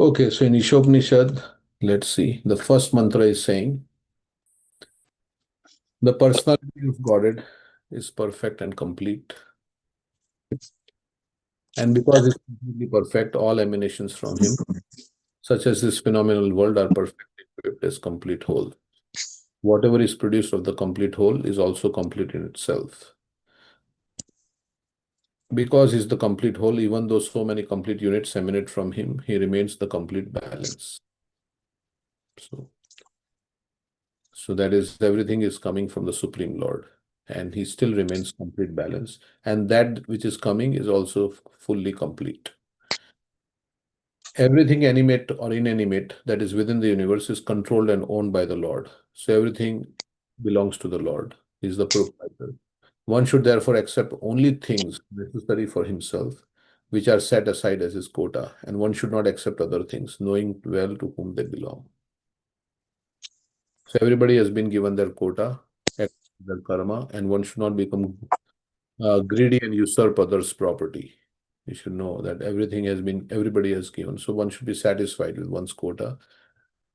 Okay, so in Isopanishad, let's see. The first mantra is saying, the personality of Godhead is perfect and complete. And because it's completely perfect, all emanations from Him, such as this phenomenal world, are perfectly equipped as complete whole. Whatever is produced of the complete whole is also complete in itself. Because He's the complete whole, even though so many complete units emanate from Him, He remains the complete balance. So that is, everything is coming from the Supreme Lord, and He still remains complete balance. And that which is coming is also fully complete. Everything animate or inanimate that is within the universe is controlled and owned by the Lord. So everything belongs to the Lord. He is the proprietor. One should therefore accept only things necessary for himself, which are set aside as his quota, and one should not accept other things, knowing well to whom they belong. So everybody has been given their quota, their karma, and one should not become greedy and usurp others' property. You should know that everybody has given. So one should be satisfied with one's quota,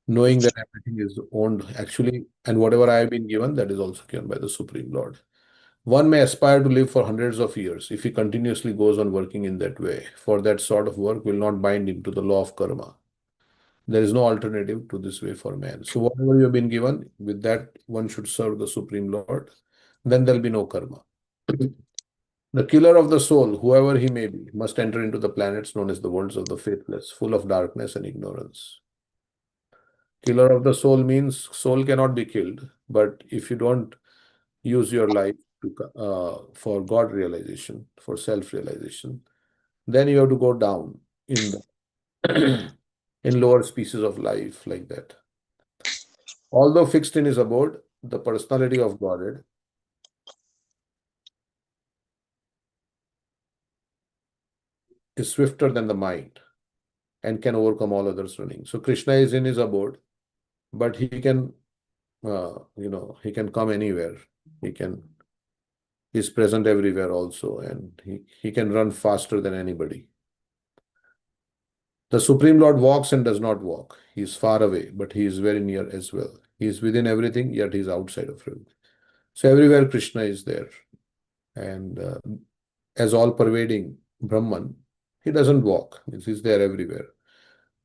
knowing that everything is owned actually, and whatever I have been given, that is also given by the Supreme Lord. One may aspire to live for hundreds of years if he continuously goes on working in that way, for that sort of work will not bind him to the law of karma. There is no alternative to this way for man. So whatever you have been given, with that one should serve the Supreme Lord. Then there'll be no karma. The killer of the soul, whoever he may be, must enter into the planets known as the worlds of the faithless, full of darkness and ignorance. Killer of the soul means soul cannot be killed, but if you don't use your life for God realization, for self-realization, then you have to go down in the in lower species of life like that. Although fixed in his abode, the personality of Godhead is swifter than the mind and can overcome all others running. So Krishna is in his abode, but he can come anywhere. He can He's present everywhere also, and he can run faster than anybody. The Supreme Lord walks and does not walk. He is far away, but he is very near as well. He is within everything, yet he is outside of everything. So everywhere Krishna is there. And as all pervading Brahman, he doesn't walk. He's there everywhere.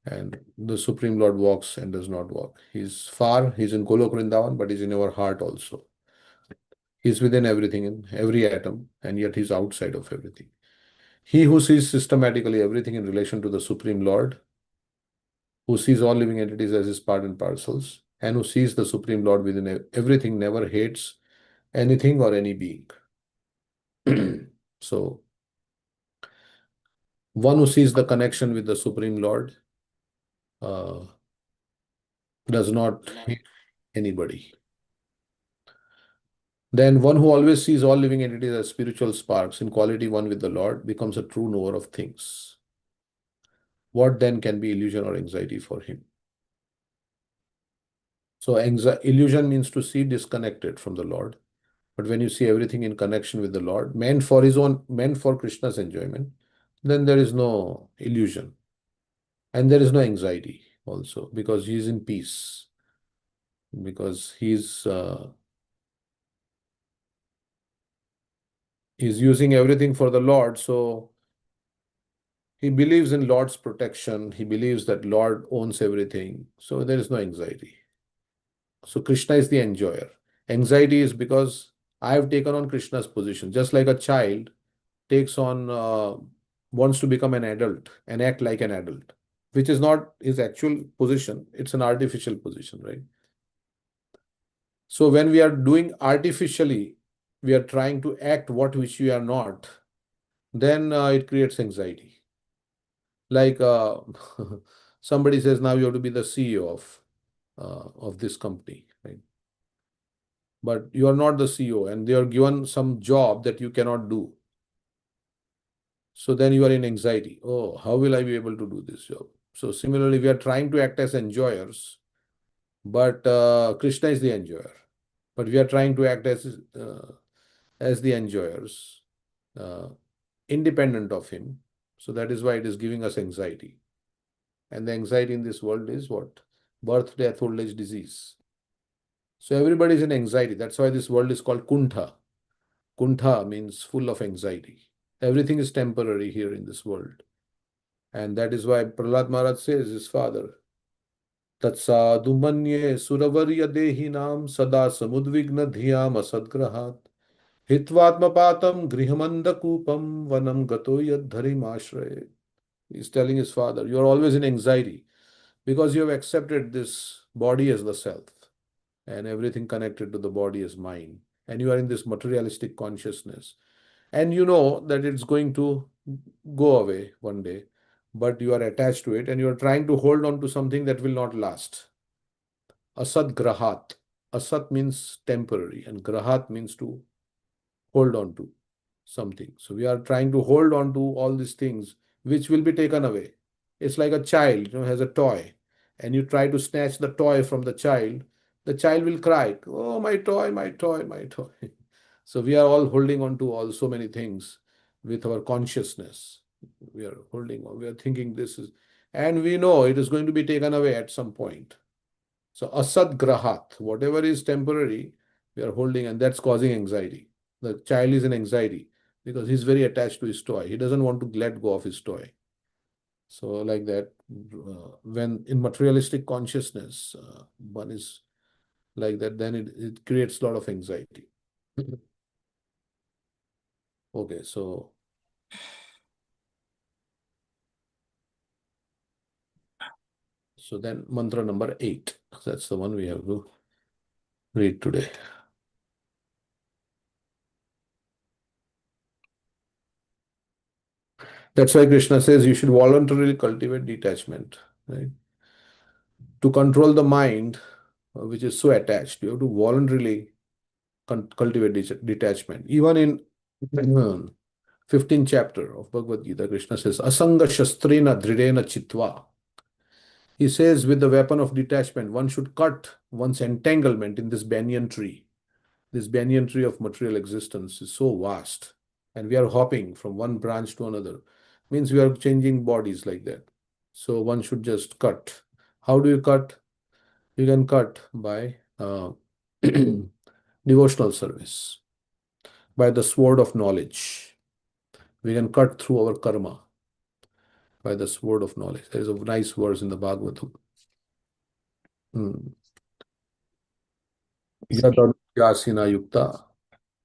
And the Supreme Lord walks and does not walk. He's far, he's in Golok Vrindavan, but he's in our heart also. He's within everything, in every atom, and yet he's outside of everything. He who sees systematically everything in relation to the Supreme Lord, who sees all living entities as his part and parcels, and who sees the Supreme Lord within everything, never hates anything or any being. So, one who sees the connection with the Supreme Lord uh, does not hate anybody. Then, one who always sees all living entities as spiritual sparks in quality one with the Lord becomes a true knower of things. What then can be illusion or anxiety for him? So, illusion means to see disconnected from the Lord. But when you see everything in connection with the Lord, meant for Krishna's enjoyment, then there is no illusion. And there is no anxiety also, because he is in peace. Because he's using everything for the Lord. So he believes in Lord's protection. He believes that Lord owns everything. So there is no anxiety. So Krishna is the enjoyer. Anxiety is because I have taken on Krishna's position. Just like a child takes on, wants to become an adult and act like an adult, which is not his actual position. It's an artificial position, right? So when we are doing artificially, we are trying to act what which we are not, then it creates anxiety. Like somebody says, now you have to be the CEO of this company, right? But you are not the CEO, and they are given some job that you cannot do. So then you are in anxiety. Oh, how will I be able to do this job? So similarly, we are trying to act as enjoyers, but Krishna is the enjoyer. But we are trying to act as the enjoyers, uh, independent of him. So that is why it is giving us anxiety. And the anxiety in this world is what? Birth, death, old age, disease. So everybody is in anxiety. That's why this world is called Kuntha. Kuntha means full of anxiety. Everything is temporary here in this world. And that is why Prahlad Maharaj says, his father, Tatsadhu manye suravarya dehinam sada samudvigna dhiyam asadgrahat hitvatmapatam grihamandakupam vanam gato yadharim ashray. He's telling his father, you are always in anxiety because you have accepted this body as the self and everything connected to the body as mine. And you are in this materialistic consciousness. And you know that it's going to go away one day, but you are attached to it and you are trying to hold on to something that will not last. Asat grahat. Asat means temporary, and grahat means to hold on to something. So we are trying to hold on to all these things which will be taken away. It's like a child, has a toy, and you try to snatch the toy from the child will cry, "Oh, my toy, my toy, my toy." So we are all holding on to all so many things with our consciousness. We are holding on, we are thinking this is, and we know it is going to be taken away at some point. So asad grahat, whatever is temporary, we are holding, and that's causing anxiety. The child is in anxiety because he's very attached to his toy. He doesn't want to let go of his toy. So like that, when in materialistic consciousness, one is like that, then it creates a lot of anxiety. Okay, so then mantra number 8. That's the one we have to read today. That's why Krishna says you should voluntarily cultivate detachment, right? To control the mind, which is so attached, you have to voluntarily cultivate detachment. Even in 15th chapter of Bhagavad Gita, Krishna says, Asanga Shastrena Dridena Chitva. He says, with the weapon of detachment, one should cut one's entanglement in this banyan tree. This banyan tree of material existence is so vast, and we are hopping from one branch to another. Means we are changing bodies like that. So one should just cut. How do you cut? You can cut by devotional service, by the sword of knowledge. We can cut through our karma by the sword of knowledge. There is a nice verse in the Bhagavatam. Hmm. Yasina yukta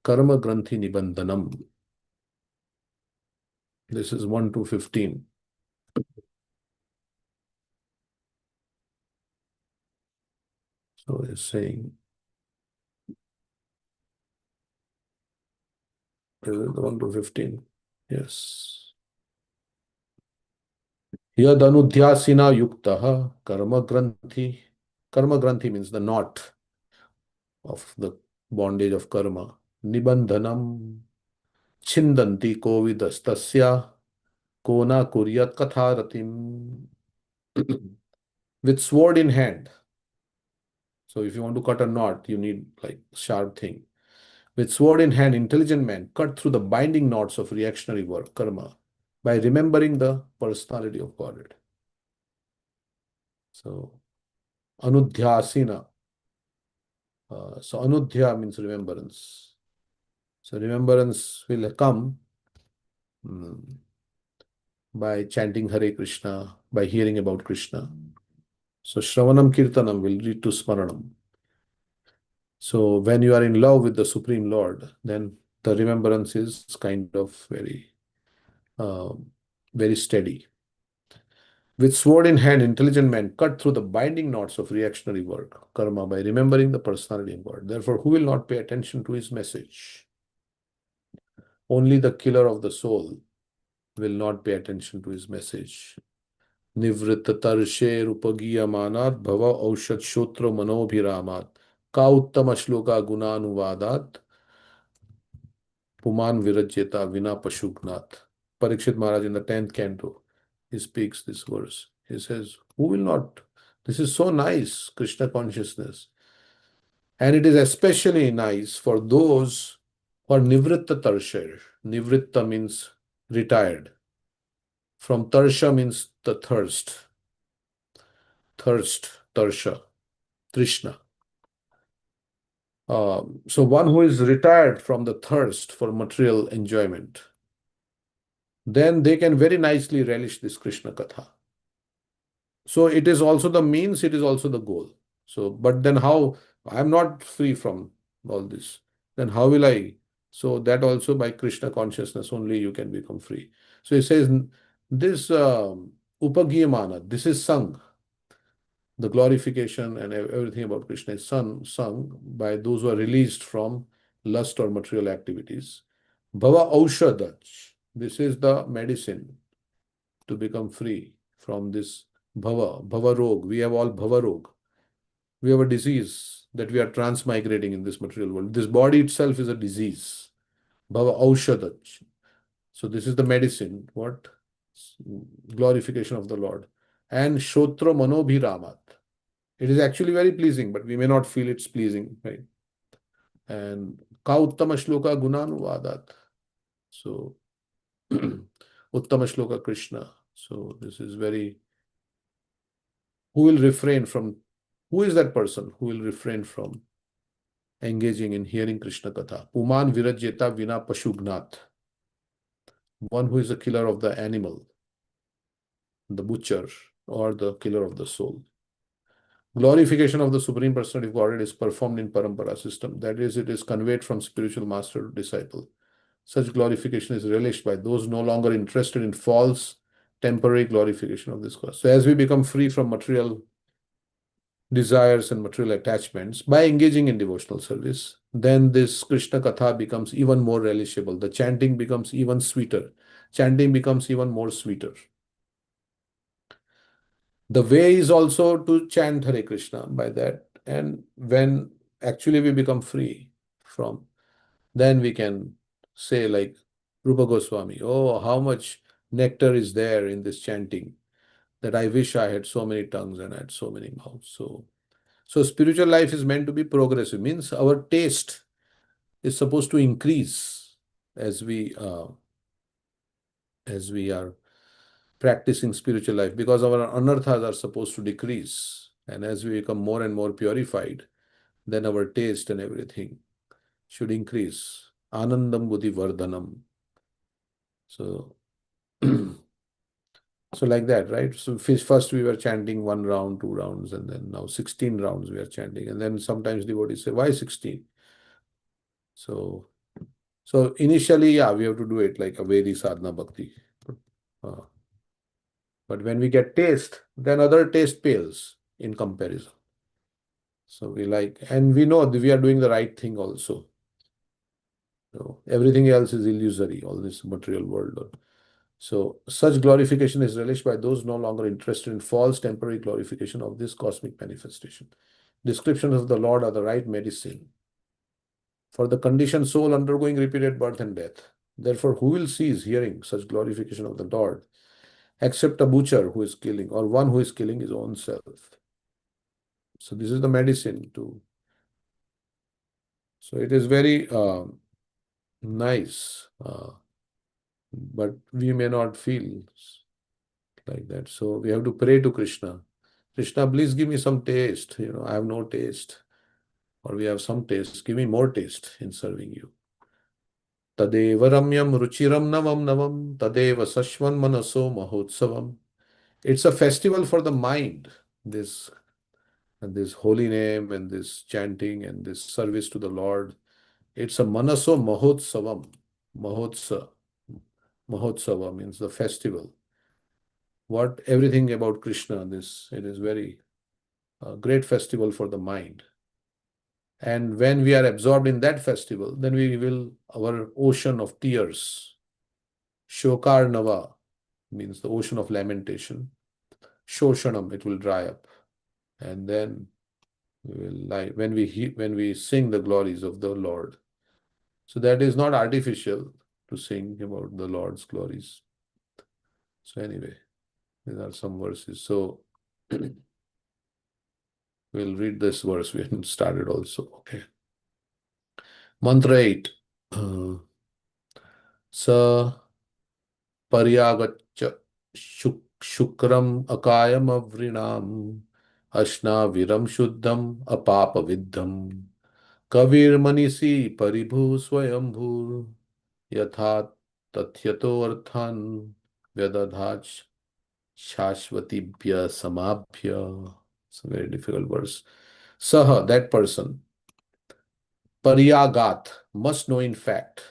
karma granthi nibandanam. This is 1 to 15. So it's saying, is it the 1 to 15? Yes. Yadanudhyasina yukta karma granthi. Karma granthi means the knot of the bondage of karma. Nibandhanam chindanti kovidastasya kona kuryat katharatim. With sword in hand. So if you want to cut a knot, you need like sharp thing. With sword in hand, intelligent man cut through the binding knots of reactionary work, karma, by remembering the personality of Godhead. So anudhyasina. So anudhya means remembrance. So remembrance will come by chanting Hare Krishna, by hearing about Krishna. So Shravanam Kirtanam will lead to Smaranam. So when you are in love with the Supreme Lord, then the remembrance is kind of uh, very steady. With sword in hand, intelligent men cut through the binding knots of reactionary work, karma, by remembering the personality of God. Therefore, who will not pay attention to his message? Only the killer of the soul will not pay attention to his message. Nivritta tarshe rupagiyamanat bhava aushad shotra manobhiramat ka uttama shloka gunanuvadat puman virajyeta vina pashugnath. Parikshit Maharaj in the 10th canto, he speaks this verse. He says, who will not? This is so nice, Krishna consciousness. And it is especially nice for those who are nivritta tarsher. Nivritta means retired. From tarsha means the thirst. thirst, tarsha, trishna. So one who is retired from the thirst for material enjoyment, then they can very nicely relish this Krishna Katha. So it is also the means, it is also the goal. So, but then how? I'm not free from all this. Then how will I? So that also by Krishna consciousness only you can become free. So he says this upagiyamana, this is sung. The glorification and everything about Krishna is sung by those who are released from lust or material activities. Bhava aushadach. This is the medicine to become free from this bhava rog. We have all bhava rog. We have a disease that we are transmigrating in this material world. This body itself is a disease. Bhava aushadach. So this is the medicine. What? Glorification of the Lord. And shotra manobhiramat. It is actually very pleasing, but we may not feel it's pleasing, right? And ka uttama shloka gunanuvadat. So uttama shloka Krishna. So this is very, who will refrain from, who is that person who will refrain from engaging in hearing Krishna Katha? Puman virajeta vina pashugnat. One who is a killer of the animal, the butcher, or the killer of the soul. Glorification of the Supreme Personality of Godhead is performed in Parampara system. That is, it is conveyed from spiritual master to disciple. Such glorification is relished by those no longer interested in false, temporary glorification of this cause. So as we become free from material desires and material attachments by engaging in devotional service, then this Krishna Katha becomes even more relishable. The chanting becomes even sweeter. Chanting becomes even more sweeter. The way is also to chant Hare Krishna by that. And when actually we become free from, then we can say like Rupa Goswami, oh, how much nectar is there in this chanting that I wish I had so many tongues and I had so many mouths. So spiritual life is meant to be progressive, means our taste is supposed to increase as we are practicing spiritual life, because our anarthas are supposed to decrease. And as we become more and more purified, then our taste and everything should increase. Anandam buddhi vardhanam. So, so like that, right? So first we were chanting 1 round, 2 rounds, and then now 16 rounds we are chanting. And then sometimes devotees say, why 16? So, so initially, yeah, we have to do it like a Vedi sadhana bhakti. Uh, but when we get taste, then other taste pales in comparison. So we like, and we know that we are doing the right thing also. So everything else is illusory, all this material world. So such glorification is relished by those no longer interested in false temporary glorification of this cosmic manifestation. Descriptions of the Lord are the right medicine for the conditioned soul undergoing repeated birth and death. Therefore, who will cease hearing such glorification of the Lord except a butcher who is killing, or one who is killing his own self? So this is the medicine too. So it is very nice, but we may not feel like that. So we have to pray to Krishna. Krishna, please give me some taste. I have no taste. Or we have some taste. Give me more taste in serving you. Tadeva ramyam ruchiram navam navam tadeva sashvan manaso mahotsavam. It's a festival for the mind, this and this holy name and this chanting and this service to the Lord. It's a manaso mahotsavam. Mahotsa. Mahotsava means the festival. What everything about Krishna, this it is very great festival for the mind. And when we are absorbed in that festival, then we will, our ocean of tears, Shokarnava means the ocean of lamentation, Shoshanam, it will dry up. And then we will lie when we sing the glories of the Lord. So that is not artificial to sing about the Lord's glories. So anyway, these are some verses. So we'll read this verse. We haven't started also. Okay. Mantra 8. Sa paryagaccha shukram akayam avrinam Ashna viram shuddham apapa viddham. Kavir manisi paribhu swayambhur. Yatha tathyato arthan vyadadhach shashvatibhya samabhya. It's a very difficult verse. Saha, that person. Paryagat, must know in fact.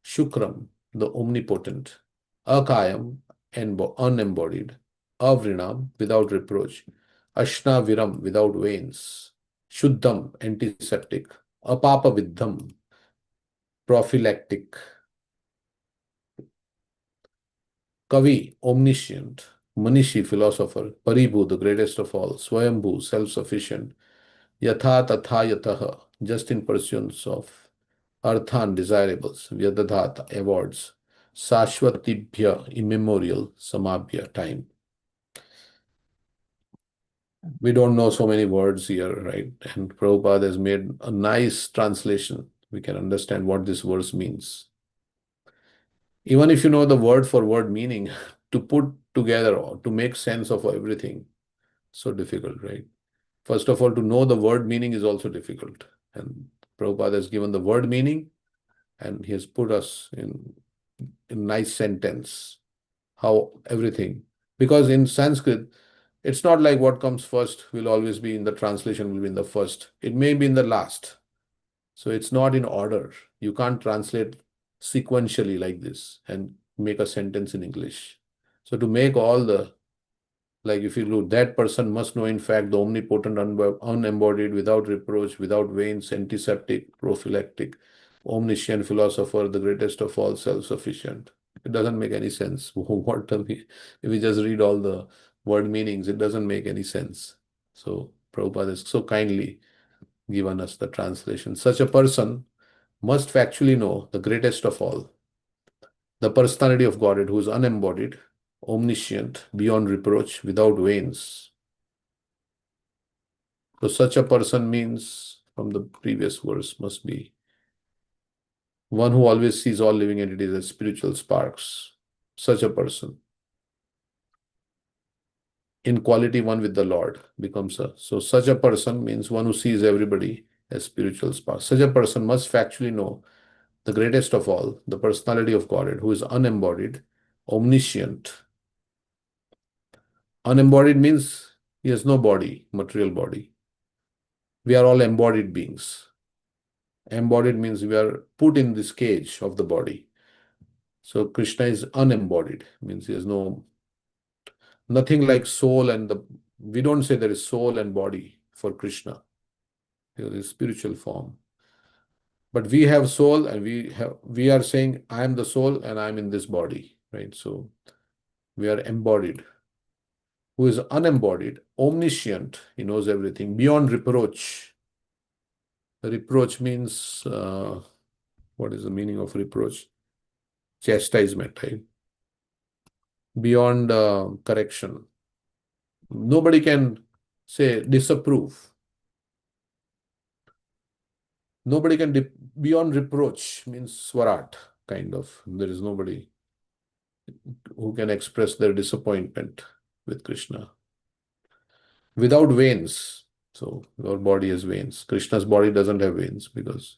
Shukram, the omnipotent. Akayam, unembodied. Avrinam, without reproach. Ashna viram, without veins. Shuddham, antiseptic. Apapa viddham, prophylactic. Kavi, omniscient. Manishi, philosopher. Paribhu, the greatest of all. Swayambhu, self-sufficient. Yatha tatha yataha, just in pursuance of. Arthan, desirables. Vyadadhat, awards. Sashvatibhya, immemorial. Samabhya, time. We don't know so many words here, right? And Prabhupada has made a nice translation. We can understand what this verse means. Even if you know the word for word meaning, to put together or to make sense of everything, so difficult, right? First of all, to know the word meaning is also difficult. And Prabhupada has given the word meaning and he has put us in nice sentence how everything. Because in Sanskrit, it's not like what comes first will always be in the translation, will be in the first. It may be in the last. So it's not in order. You can't translate sequentially like this and make a sentence in English. So to make all the, like if you look, that person must know in fact the omnipotent, unembodied, without reproach, without veins, antiseptic, prophylactic, omniscient philosopher, the greatest of all, self-sufficient. It doesn't make any sense. What are we, if we just read all the word meanings, it doesn't make any sense. So Prabhupada has so kindly given us the translation. Such a person must factually know the greatest of all, the personality of Godhead, who is unembodied, omniscient, beyond reproach, without veins. So such a person means, from the previous verse, must be one who always sees all living entities as spiritual sparks. Such a person, in quality one with the Lord, becomes a. So such a person means one who sees everybody as spiritual sparks. Such a person must factually know the greatest of all, the personality of Godhead, who is unembodied, omniscient. Unembodied means he has no body, material body. We are all embodied beings. Embodied means we are put in this cage of the body. So Krishna is unembodied, means he has nothing like soul and the. We don't say there is soul and body for Krishna. There is spiritual form. But we have soul and we are saying I am the soul and I am in this body, right? So we are embodied. Who is unembodied, omniscient, he knows everything, beyond reproach. Reproach means, what is the meaning of reproach? Chastisement, right? Beyond correction. Nobody can say disapprove. Nobody can, beyond reproach means swarat, kind of. There is nobody who can express their disappointment with Krishna. Without veins. So your body has veins. Krishna's body doesn't have veins because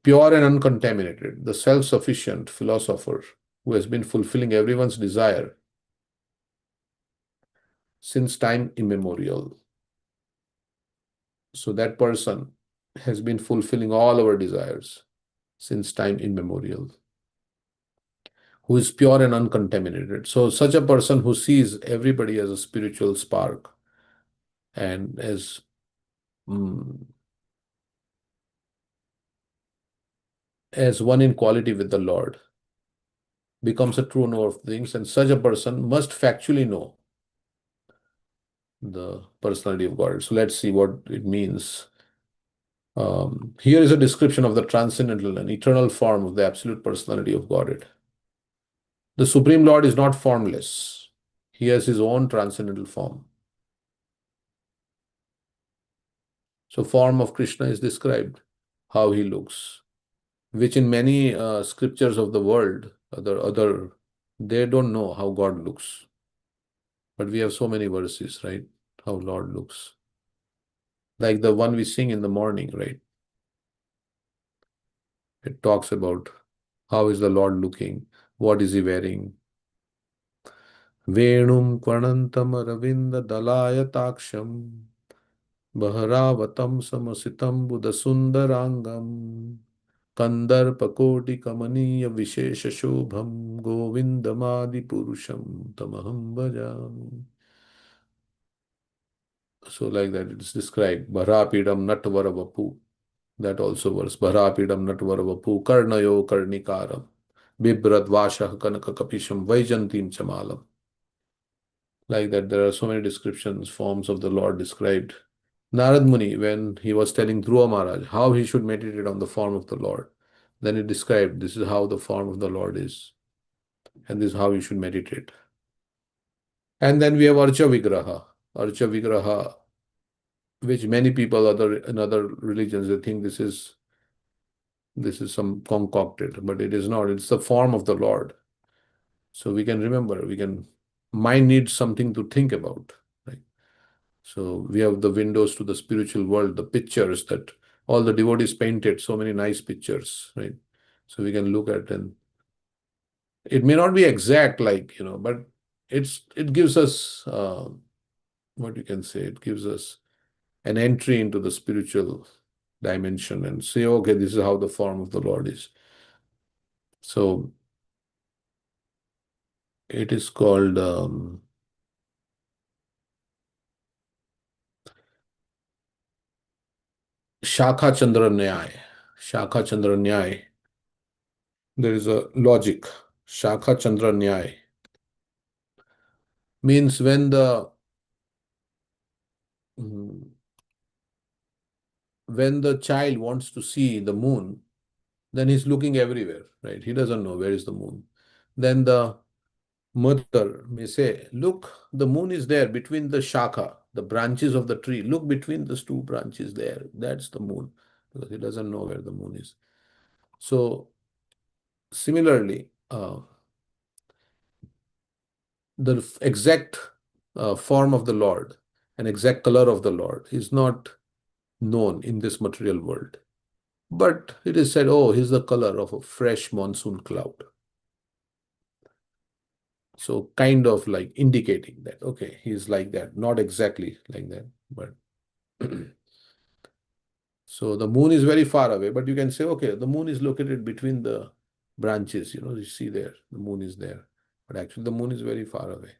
pure and uncontaminated, the self-sufficient philosopher who has been fulfilling everyone's desire since time immemorial. So that person has been fulfilling all our desires since time immemorial, who is pure and uncontaminated. So such a person who sees everybody as a spiritual spark and mm, as one in quality with the Lord becomes a true knower of things, and such a person must factually know the personality of God. So let's see what it means. Here is a description of the transcendental and eternal form of the absolute personality of Godhead. The Supreme Lord is not formless. He has his own transcendental form. So form of Krishna is described, how he looks, which in many scriptures of the world, they don't know how God looks. But we have so many verses, right? how Lord looks. Like the one we sing in the morning, right? It talks about how is the Lord looking, what is he wearing. Venum kvanantam aravinda dalayataksham Baharavatam samasitam buddha sundarangam Kandarpakoti kamaniya vishesha shobham Govindamadi purusham tamaham bhajami. So like that it's described. Bharapidam natvaravapu. That also verse. Bharapidam natvaravapu karnayo karnikaram Bibrat vashah kanaka kapisham vaijantim chamalam. Like that, there are so many descriptions, forms of the Lord described. Narad Muni, when he was telling Dhruva Maharaj how he should meditate on the form of the Lord, then he described this is how the form of the Lord is, and this is how you should meditate. And then we have Archa Vigraha. Archa Vigraha, which many people in other religions they think this is some concocted, but it is not. It's the form of the Lord. So we can remember, mind needs something to think about. Right? So we have the windows to the spiritual world, the pictures that all the devotees painted, so many nice pictures, right? So we can look at, and it may not be exact, but it gives us what you can say. It gives us an entry into the spiritual dimension and say, okay, this is how the form of the Lord is. So it is called Shakha Chandra Nyay. Shakha Chandra Nyay. There is a logic. Shakha Chandra Nyay means mm, when the child wants to see the moon, then he's looking everywhere, right? He doesn't know where is the moon. Then the mother may say, look, the moon is there between the shakha, the branches of the tree. Look between those two branches there. That's the moon. Because he doesn't know where the moon is. So similarly, the exact form of the Lord and exact color of the Lord is not known in this material world. But it is said, oh, he's the color of a fresh monsoon cloud. So kind of like indicating that, okay, he's like that, not exactly like that, but so the moon is very far away, but you can say, okay, the moon is located between the branches, you see there, the moon is there, but actually the moon is very far away.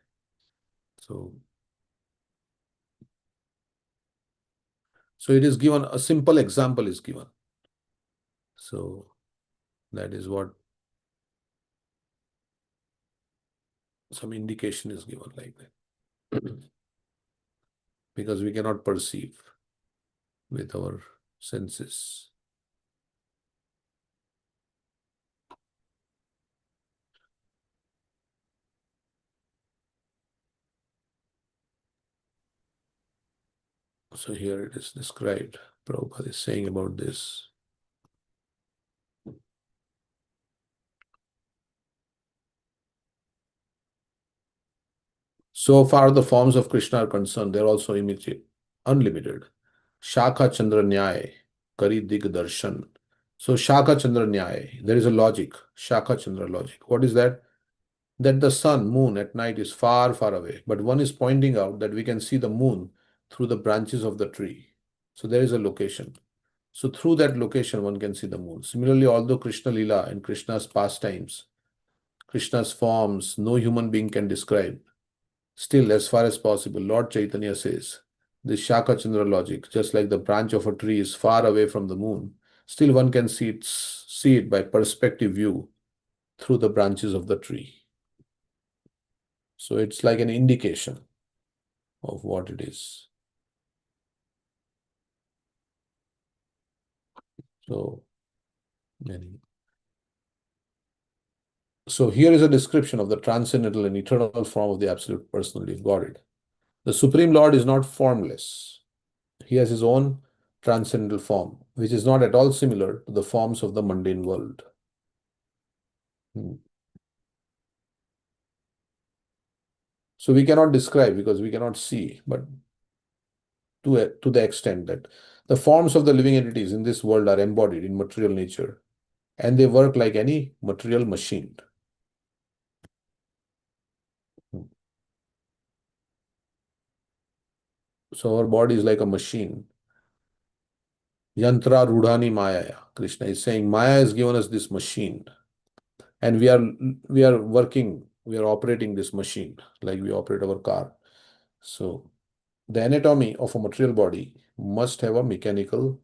So it is given, a simple example is given. So that is what some indication is given like that. Because we cannot perceive with our senses. So here it is described. Prabhupada is saying about this. So far, the forms of Krishna are concerned, they're also immediate, unlimited. Shakha Chandra Nyay, Kari Dig Darshan. So Shakha Chandra Nyay, there is a logic, Shakha Chandra logic. What is that? That the sun, moon at night is far, far away. But one is pointing out that we can see the moon through the branches of the tree. So there is a location. So through that location, one can see the moon. Similarly, although Krishna Lila and Krishna's pastimes, Krishna's forms, no human being can describe. Still, as far as possible, Lord Chaitanya says, this Shaka Chandra logic, just like the branch of a tree is far away from the moon, still one can see it by perspective view through the branches of the tree. So it's like an indication of what it is. So, here is a description of the transcendental and eternal form of the absolute personality of Godhead. The Supreme Lord is not formless. He has his own transcendental form, which is not at all similar to the forms of the mundane world. So we cannot describe because we cannot see, but to the extent that the forms of the living entities in this world are embodied in material nature, and they work like any material machine. So our body is like a machine. Yantra Rudhani Maya. Krishna is saying Maya has given us this machine, and we are working, we are operating this machine like we operate our car. So the anatomy of a material body must have a mechanical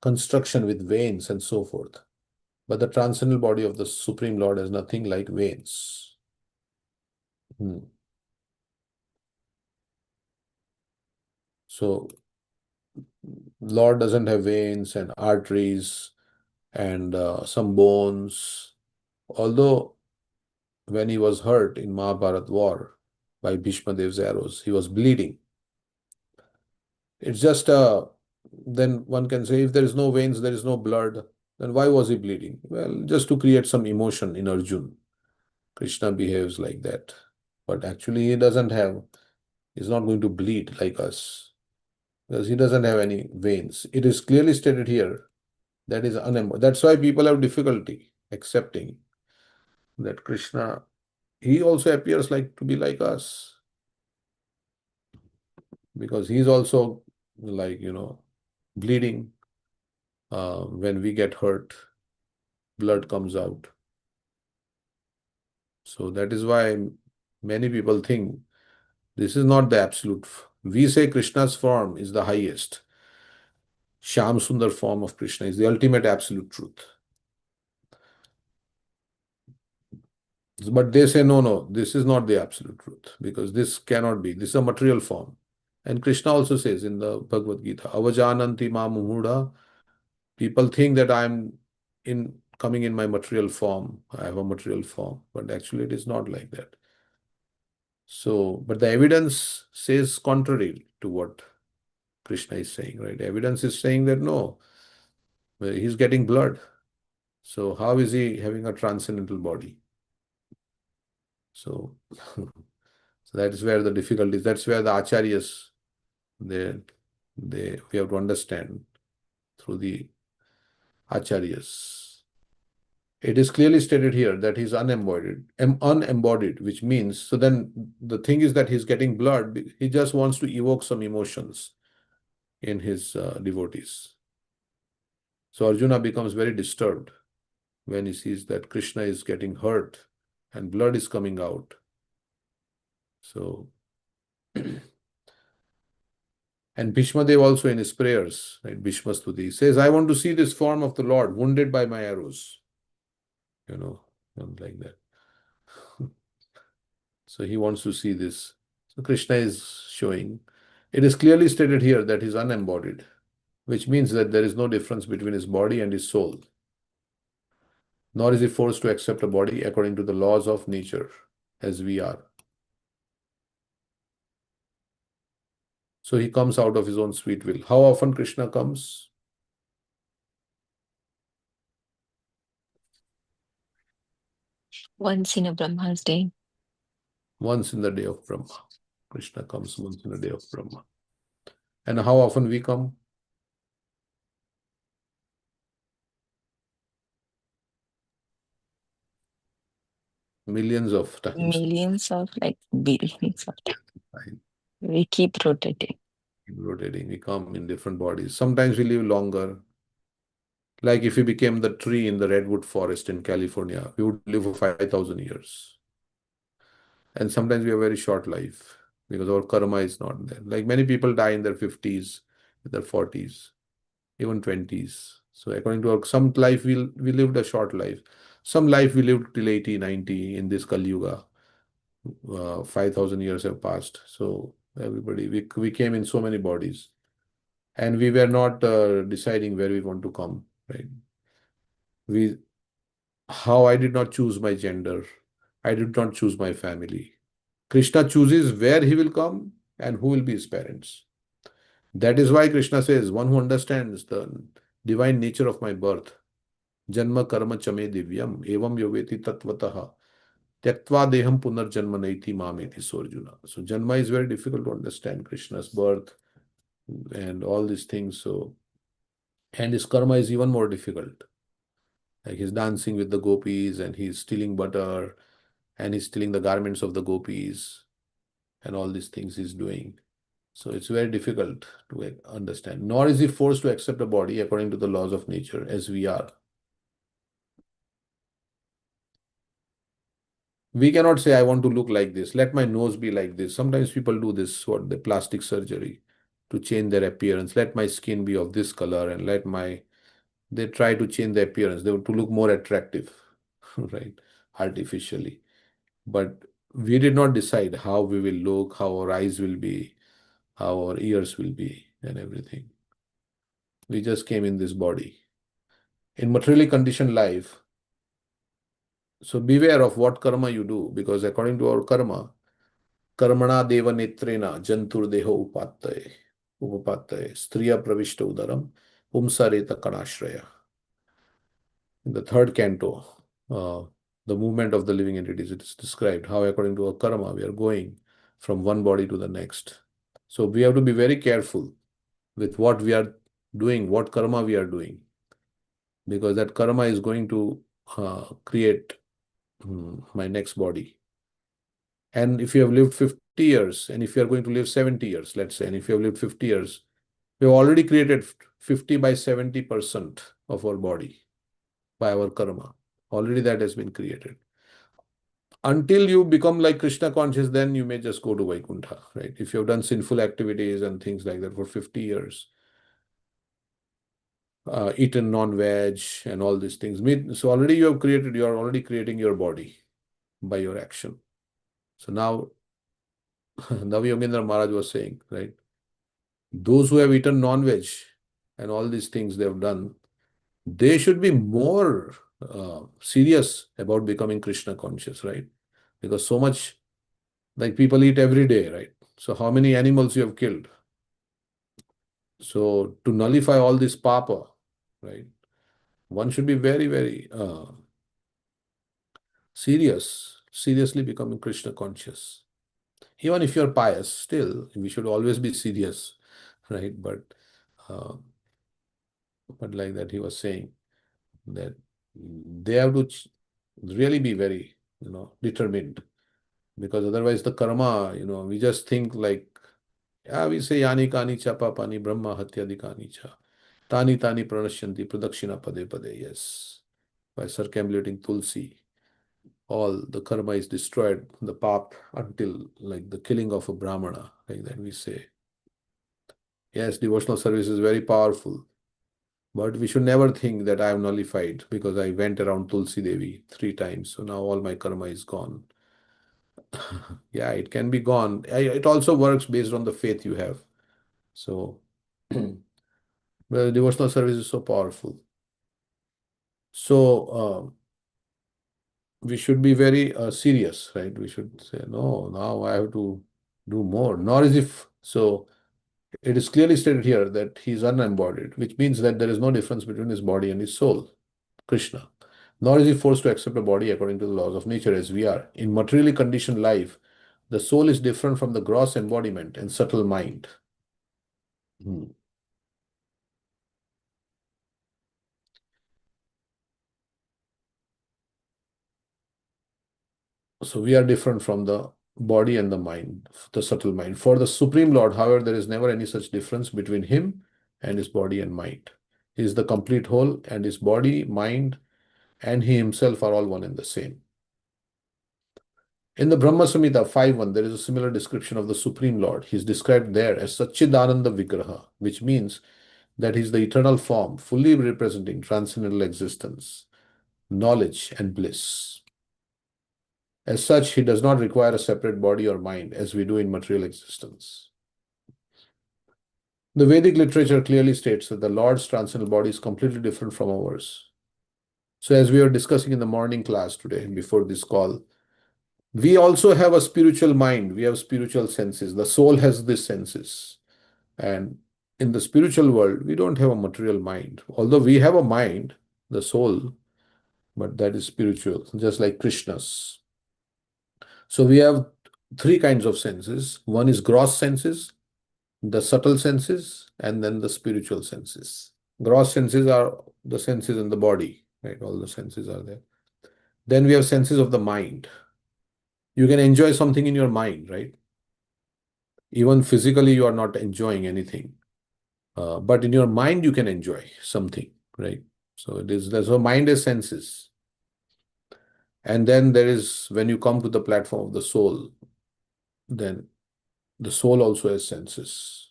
construction with veins and so forth. But the transcendental body of the Supreme Lord has nothing like veins. So Lord doesn't have veins and arteries and some bones. Although when he was hurt in Mahabharat war by Bhishma Dev's arrows, he was bleeding. It's just then one can say if there is no veins, there is no blood, then why was he bleeding? Well, just to create some emotion in Arjun. Krishna behaves like that. But actually he's not going to bleed like us because he doesn't have any veins. It is clearly stated here that is unembodied. That's why people have difficulty accepting that Krishna, he also appears like to be like us because he's also like, bleeding. When we get hurt, blood comes out. So that is why many people think this is not the absolute. We say Krishna's form is the highest. Shyam Sundar form of Krishna is the ultimate absolute truth. But they say, no, no, this is not the absolute truth because this cannot be. This is a material form. And Krishna also says in the Bhagavad Gita, Avajananti ma mumuda. People think that I'm in coming in my material form. I have a material form, but actually it is not like that. So, but the evidence says contrary to what Krishna is saying, right? Evidence is saying that no, he's getting blood. So how is he having a transcendental body? So, so that is where the difficulty is. That's where the acharyas, they, we have to understand through the acharyas. It is clearly stated here that he's unembodied, which means, so then the thing is that he's getting blood. He just wants to evoke some emotions in his devotees. So Arjuna becomes very disturbed when he sees that Krishna is getting hurt and blood is coming out. So, and Bhishma Dev also in his prayers, right, Bhishma Stuti, says, I want to see this form of the Lord wounded by my arrows. Like that. So he wants to see this. So Krishna is showing. It is clearly stated here that he's unembodied, which means that there is no difference between his body and his soul. Nor is he forced to accept a body according to the laws of nature, as we are. So he comes out of his own sweet will. How often Krishna comes? Once in a Brahma's day. Once in the day of Brahma. Krishna comes once in the day of Brahma. And how often we come? Millions of times. Millions of, like billions of times. We keep rotating. We come in different bodies. Sometimes we live longer. Like if we became the tree in the redwood forest in California, we would live for 5,000 years. And sometimes we have very short life because our karma is not there. Like many people die in their 50s, in their 40s, even 20s. So according to some life, we lived a short life. Some life we lived till 80, 90 in this Kali Yuga. 5,000 years have passed. So everybody, we came in so many bodies. And we were not deciding where we want to come, right? How I did not choose my gender. I did not choose my family. Krishna chooses where he will come and who will be his parents. That is why Krishna says, one who understands the divine nature of my birth, Janma karma chame divyam, evam yoveti tatvataha. Tyaktva deham punarjanma naiti mameti. So Arjuna. So Janma is very difficult to understand. Krishna's birth and all these things. So, and his karma is even more difficult. Like he's dancing with the gopis and he's stealing butter and he's stealing the garments of the gopis and all these things he's doing. So it's very difficult to understand. Nor is he forced to accept a body according to the laws of nature as we are. We cannot say, I want to look like this. Let my nose be like this. Sometimes people do this, what the plastic surgery to change their appearance. Let my skin be of this color and they try to change the appearance. They want to look more attractive, right? Artificially. But we did not decide how we will look, how our eyes will be, how our ears will be, and everything. We just came in this body. In materially conditioned life, so beware of what karma you do, because according to our karma, karmana deva netrena jantur deho upattaye striya pravishta udaram umsareta kanashraya. In the third canto, uh, the movement of the living entities, it is described how according to our karma we are going from one body to the next. So we have to be very careful with what we are doing, what karma we are doing, because that karma is going to create my next body. And if you have lived 50 years, and if you are going to live 70 years, let's say, and if you have lived 50 years, we have already created 50 by 70% of our body by our karma. Already that has been created. Until you become like Krishna conscious, then you may just go to Vaikuntha, right? If you have done sinful activities and things like that for 50 years, eaten non-veg and all these things. So already you are already creating your body by your action. So now, Navi Yogendra Maharaj was saying, right? Those who have eaten non-veg and all these things they have done, they should be more serious about becoming Krishna conscious, right? Because so much, like people eat every day, right? So how many animals you have killed? So to nullify all this papa, right? One should be very, very seriously becoming Krishna conscious. Even if you're pious, still we should always be serious, right? Uh, but like that, he was saying that they have to really be very, determined, because otherwise the karma, we just think like, yeah, we say yani kani cha papani brahma hatyadi kani cha tani tani pranashyanti pradakshina pade pade. Yes, by circumambulating tulsi, all the karma is destroyed, the pap, until like the killing of a brahmana, like that we say. Yes, devotional service is very powerful, but we should never think that I am nullified because I went around Tulsi Devi 3 times, so now all my karma is gone. Yeah, it can be gone. It also works based on the faith you have. So, well, devotional service is so powerful. So, we should be very serious, right? We should say, no, now I have to do more. Nor is if so. It is clearly stated here that he is unembodied, which means that there is no difference between his body and his soul, Krishna. Nor is he forced to accept a body according to the laws of nature as we are. In materially conditioned life, the soul is different from the gross embodiment and subtle mind. Hmm. So we are different from the body and the mind, the subtle mind. For the Supreme Lord, however, there is never any such difference between him and his body and mind. He is the complete whole, and his body, mind, and he himself are all one and the same. In the Brahma Samhita 5.1, there is a similar description of the Supreme Lord. He is described there as Satchidananda Vigraha, which means that he is the eternal form, fully representing transcendental existence, knowledge, and bliss. As such, he does not require a separate body or mind as we do in material existence. The Vedic literature clearly states that the Lord's transcendental body is completely different from ours. So, as we were discussing in the morning class today, before this call, we also have a spiritual mind. We have spiritual senses. The soul has these senses. And in the spiritual world, we don't have a material mind. Although we have a mind, the soul, but that is spiritual, just like Krishna's. So we have three kinds of senses. One is gross senses, the subtle senses, and then the spiritual senses. Gross senses are the senses in the body, right? All the senses are there. Then we have senses of the mind. You can enjoy something in your mind, right? Even physically, you are not enjoying anything. But in your mind, you can enjoy something, right? So it is, so mind is senses. And then there is, when you come to the platform of the soul, then the soul also has senses.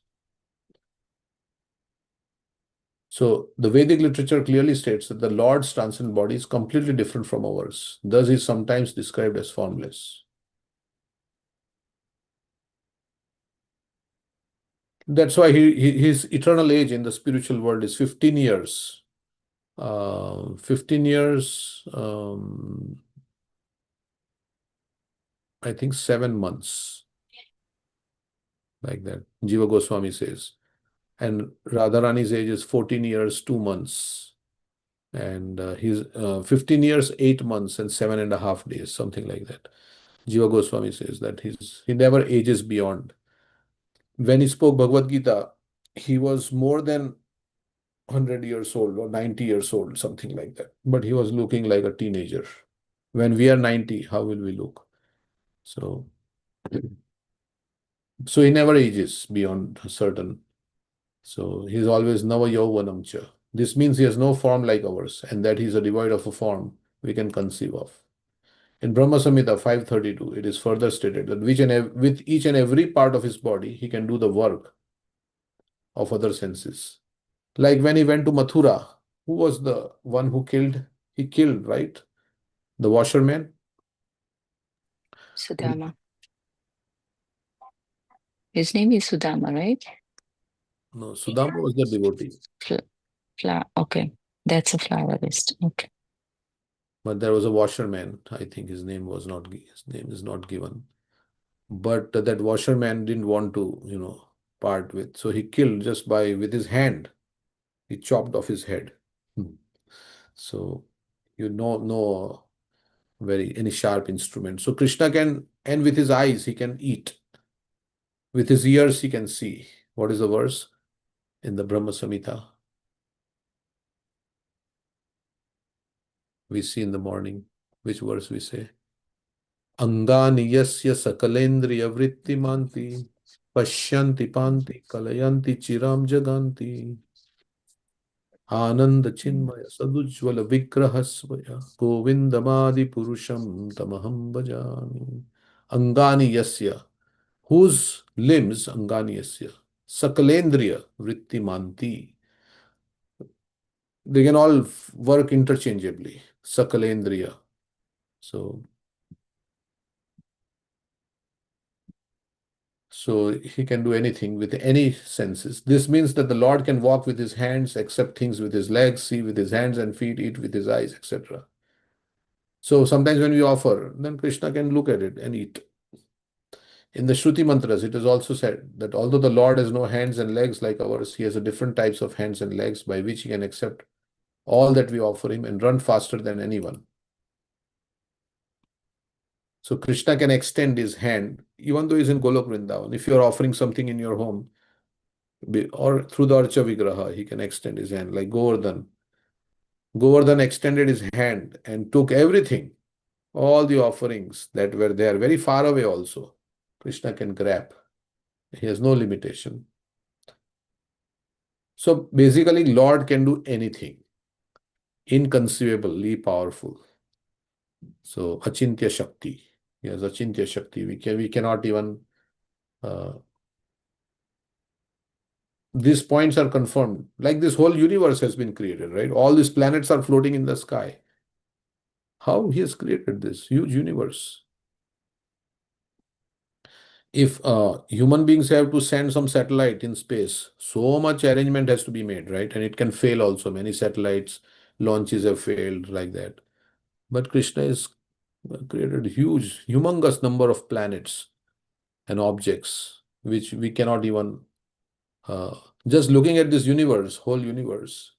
So the Vedic literature clearly states that the Lord's transcendent body is completely different from ours. Thus, he is sometimes described as formless. That's why his eternal age in the spiritual world is 15 years. 15 years, I think 7 months, like that. Jiva Goswami says. And Radharani's age is 14 years, 2 months. And he's 15 years, 8 months, and 7.5 days, something like that. Jiva Goswami says that he never ages beyond. When he spoke Bhagavad Gita, he was more than 100 years old or 90 years old, something like that. But he was looking like a teenager. When we are 90, how will we look? So, so he never ages beyond a certain. So he's always Nava Yauvanam cha. This means he has no form like ours, and that he is a devoid of a form we can conceive of. In Brahma Samhita 532, it is further stated that with each and every part of his body, he can do the work of other senses. Like when he went to Mathura, who was the one who killed? He killed, right? The washerman? Sudama. His name is Sudama, right? No, Sudama was the devotee. Okay. That's a flowerist. Okay. But there was a washerman. I think his name is not given. But that washerman didn't want to, part with. So he killed just with his hand. He chopped off his head. Hmm. So no very any sharp instrument. So Krishna can, and with his eyes he can eat. With his ears he can see. What is the verse in the Brahma Samhita? We see in the morning. Which verse we say? Angani yasya sakalendriya vrittimanti pashyanti panti kalayanti chiram jaganti आनंद चिन्मय सदुज्वल विग्रहस्वया गोविंदमादि पुरुषम तमहम भजामि अंगानि यस्य whose limbs angani yasya sakalendriya vrittimanti, they can all work interchangeably. Sakalendriya, so he can do anything with any senses. This means that the Lord can walk with his hands, accept things with his legs, see with his hands and feet, eat with his eyes, etc. So sometimes when we offer, then Krishna can look at it and eat. In the Shruti mantras, it is also said that although the Lord has no hands and legs like ours, he has a different types of hands and legs by which he can accept all that we offer him and run faster than anyone. So Krishna can extend his hand, even though he's in Golok Vrindavan. If you're offering something in your home, or through the Archa Vigraha, he can extend his hand, like Govardhan. Govardhan extended his hand and took everything, all the offerings that were there, very far away also. Krishna can grab. He has no limitation. So basically, Lord can do anything, inconceivably powerful. So Achintya Shakti. Yes, Achintya Shakti. We cannot even these points are confirmed. Like this whole universe has been created, right? All these planets are floating in the sky. How he has created this huge universe? If human beings have to send some satellite in space, so much arrangement has to be made, right? And it can fail also. Many satellites launches have failed like that. But Krishna has created huge, humongous number of planets and objects, which we cannot even, just looking at this universe, whole universe,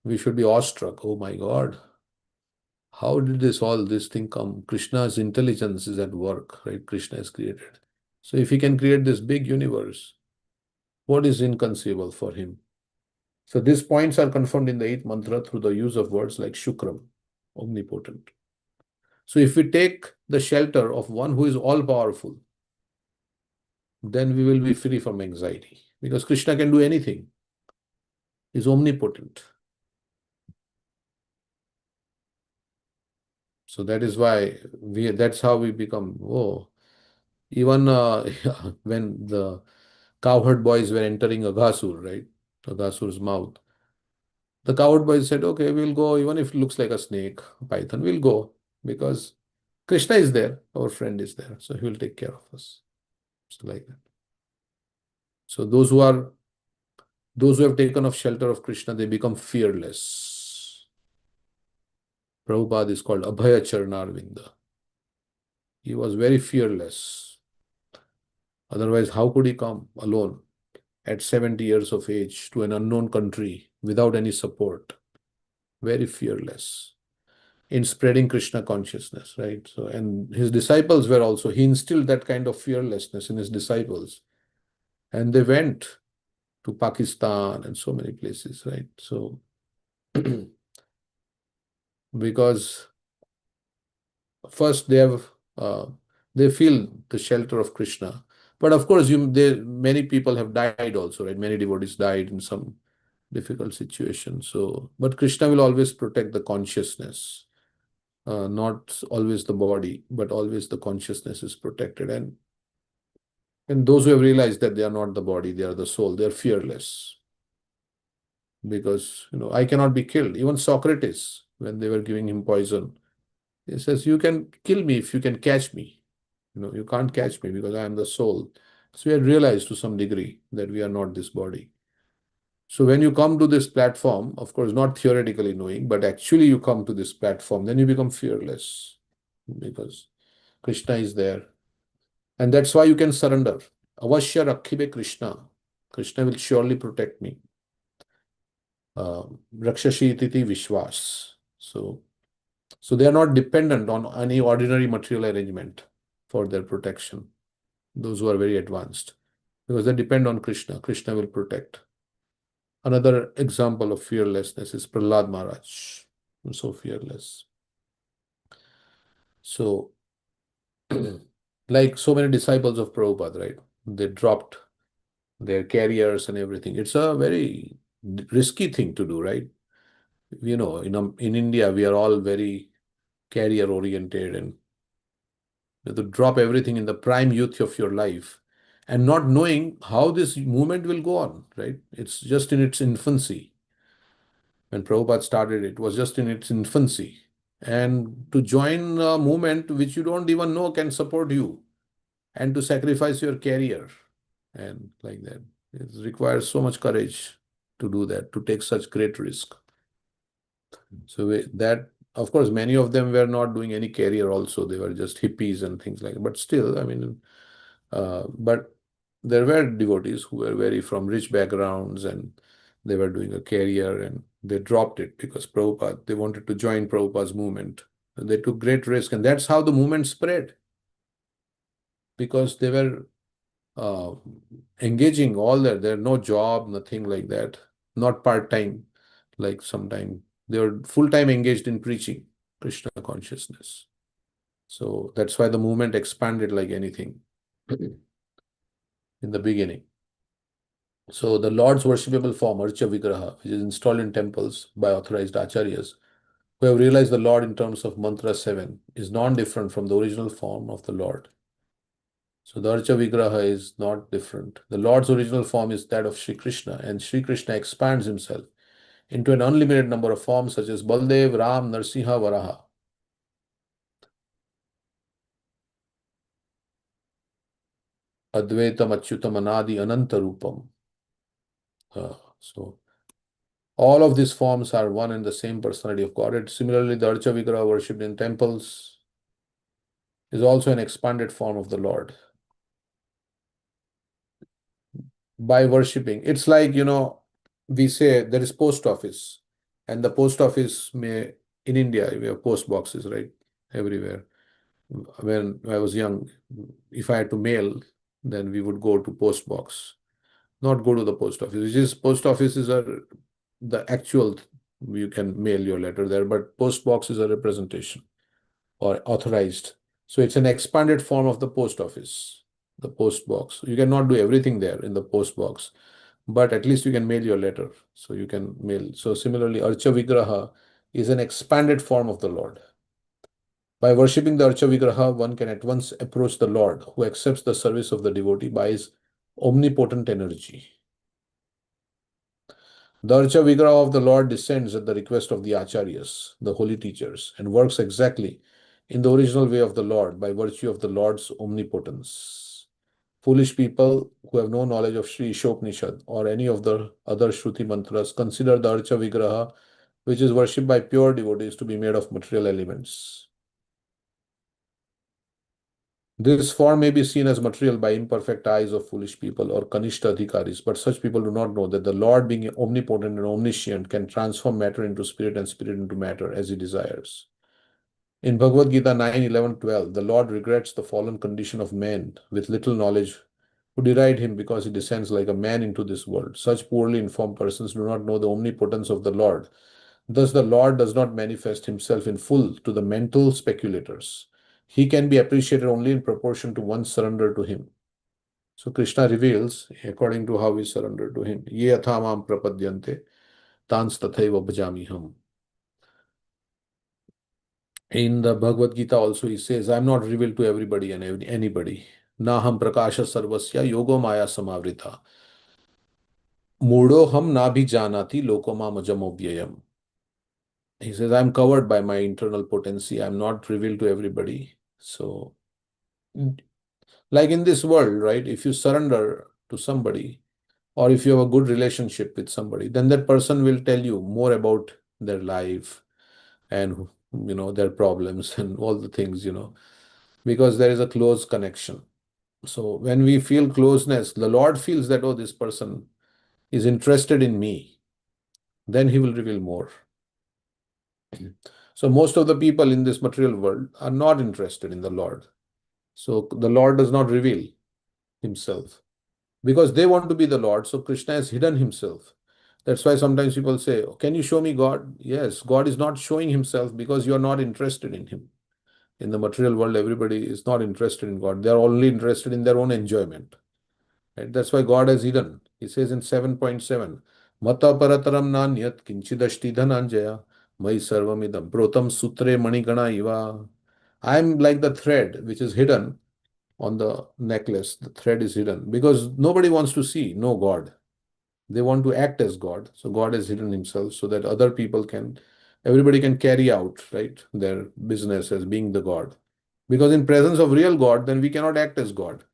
we should be awestruck. Oh my God, how did this thing come? Krishna's intelligence is at work, right? Krishna has created. So if he can create this big universe, what is inconceivable for him? So these points are confirmed in the eighth mantra through the use of words like Shukram, omnipotent. So if we take the shelter of one who is all powerful, then we will be free from anxiety because Krishna can do anything. He's omnipotent. So that is why that's how we become, oh, even when the cowherd boys were entering Aghasur, right? Aghasur's mouth. The cowherd boys said, okay, we'll go, even if it looks like a snake, a python, we'll go because Krishna is there, our friend is there, so he will take care of us. So like that. So those who have taken of shelter of Krishna, they become fearless. Prabhupada is called Abhaya Charnarvinda. He was very fearless. Otherwise, how could he come alone at 70 years of age to an unknown country without any support? Very fearless in spreading Krishna consciousness, right? So, and his disciples were also, he instilled that kind of fearlessness in his disciples. And they went to Pakistan and so many places, right? So, because first they feel the shelter of Krishna. But of course, many people have died also, right? Many devotees died in some difficult situation. So, but Krishna will always protect the consciousness, not always the body, but always the consciousness is protected. And those who have realized that they are not the body, they are the soul, they are fearless. Because I cannot be killed. Even Socrates, when they were giving him poison, he says, "You can kill me if you can catch me. You can't catch me because I am the soul." So we had realized to some degree that we are not this body. So when you come to this platform, of course, not theoretically knowing, but actually you come to this platform, then you become fearless because Krishna is there. And that's why you can surrender. Avashya rakhibe Krishna. Krishna will surely protect me. Rakshashi titi Vishwas. So they are not dependent on any ordinary material arrangement for their protection. Those who are very advanced, because they depend on Krishna. Krishna will protect. Another example of fearlessness is Prahlad Maharaj. So fearless. So, like so many disciples of Prabhupada, right? They dropped their careers and everything. It's a very risky thing to do, right? In India, we are all very career oriented and you have to drop everything in the prime youth of your life and not knowing how this movement will go on, right? It's just in its infancy. When Prabhupada started, it was just in its infancy. And to join a movement which you don't even know can support you and to sacrifice your career and like that, it requires so much courage to do that, to take such great risk. So that, of course, many of them were not doing any career also. They were just hippies and things like that. But still, I mean, but there were devotees who were very from rich backgrounds and they were doing a career and they dropped it because Prabhupada, they wanted to join Prabhupada's movement. And they took great risk. And that's how the movement spread because they were uh, engaging all there no job, nothing like that, not part-time, like sometime. They were full-time engaged in preaching Krishna consciousness. So that's why the movement expanded like anything in the beginning. So the Lord's worshipable form, Archa Vigraha, which is installed in temples by authorized acharyas, who have realized the Lord in terms of mantra 7, is non-different from the original form of the Lord. So the Archa Vigraha is not different. The Lord's original form is that of Sri Krishna, and Sri Krishna expands himself into an unlimited number of forms such as Baldev, Ram, Narsimha, Varaha. Advaitam, Achyutam, Anadi, Ananta Rupam. So all of these forms are one and the same personality of Godhead. Similarly, the Archa Vigraha worshipped in temples is also an expanded form of the Lord. By worshipping, it's like, we say there is post office, and the post office may in India, we have post boxes, right? Everywhere. When I was young, if I had to mail, then we would go to post box, not go to the post office. Which is post offices are the actual, you can mail your letter there, but post box is a representation or authorized. So it's an expanded form of the post office, the post box. You cannot do everything there in the post box, but at least you can mail your letter. So you can mail. So similarly, Archa Vigraha is an expanded form of the Lord. By worshipping the Archa Vigraha, one can at once approach the Lord, who accepts the service of the devotee by his omnipotent energy. The Archa Vigraha of the Lord descends at the request of the Acharyas, the holy teachers, and works exactly in the original way of the Lord by virtue of the Lord's omnipotence. Foolish people who have no knowledge of Sri Isopanishad or any of the other Shruti mantras consider the Archa Vigraha, which is worshipped by pure devotees, to be made of material elements. This form may be seen as material by imperfect eyes of foolish people or Kanishta Adhikaris, but such people do not know that the Lord, being omnipotent and omniscient, can transform matter into spirit and spirit into matter as he desires. In Bhagavad Gita 9, 11, 12, the Lord regrets the fallen condition of man with little knowledge who deride him because he descends like a man into this world. Such poorly informed persons do not know the omnipotence of the Lord. Thus, the Lord does not manifest himself in full to the mental speculators. He can be appreciated only in proportion to one's surrender to him. So, Krishna reveals, according to how we surrender to him, Ye athamam prapadyante, tans tathaiva bhajamiham. In the Bhagavad Gita also he says, I am not revealed to everybody and anybody. Naham prakasha sarvasya yogo maya samavrita. Mudo ham na bhi janati lokoma majamobhyayam. He says, I'm covered by my internal potency. I'm not revealed to everybody. So, like in this world, right? If you surrender to somebody, or if you have a good relationship with somebody, then that person will tell you more about their life and their problems and all the things, because there is a close connection. So when we feel closeness, the Lord feels that, oh, this person is interested in me, then he will reveal more. So most of the people in this material world are not interested in the Lord. So the Lord does not reveal himself because they want to be the Lord. So Krishna has hidden himself. That's why sometimes people say, "Oh, can you show me God?" Yes, God is not showing himself because you are not interested in him. In the material world, everybody is not interested in God. They are only interested in their own enjoyment. Right? That's why God has hidden. He says in 7.7, Mata parataram nanyat kinchidashti dhananjaya mai sarvamidam protam sutre manigana iva. I am like the thread which is hidden on the necklace. The thread is hidden because nobody wants to see, no God. They want to act as God. So God has hidden himself so that other people can, everybody can carry out, right, their business as being the God. Because in presence of real God, then we cannot act as God.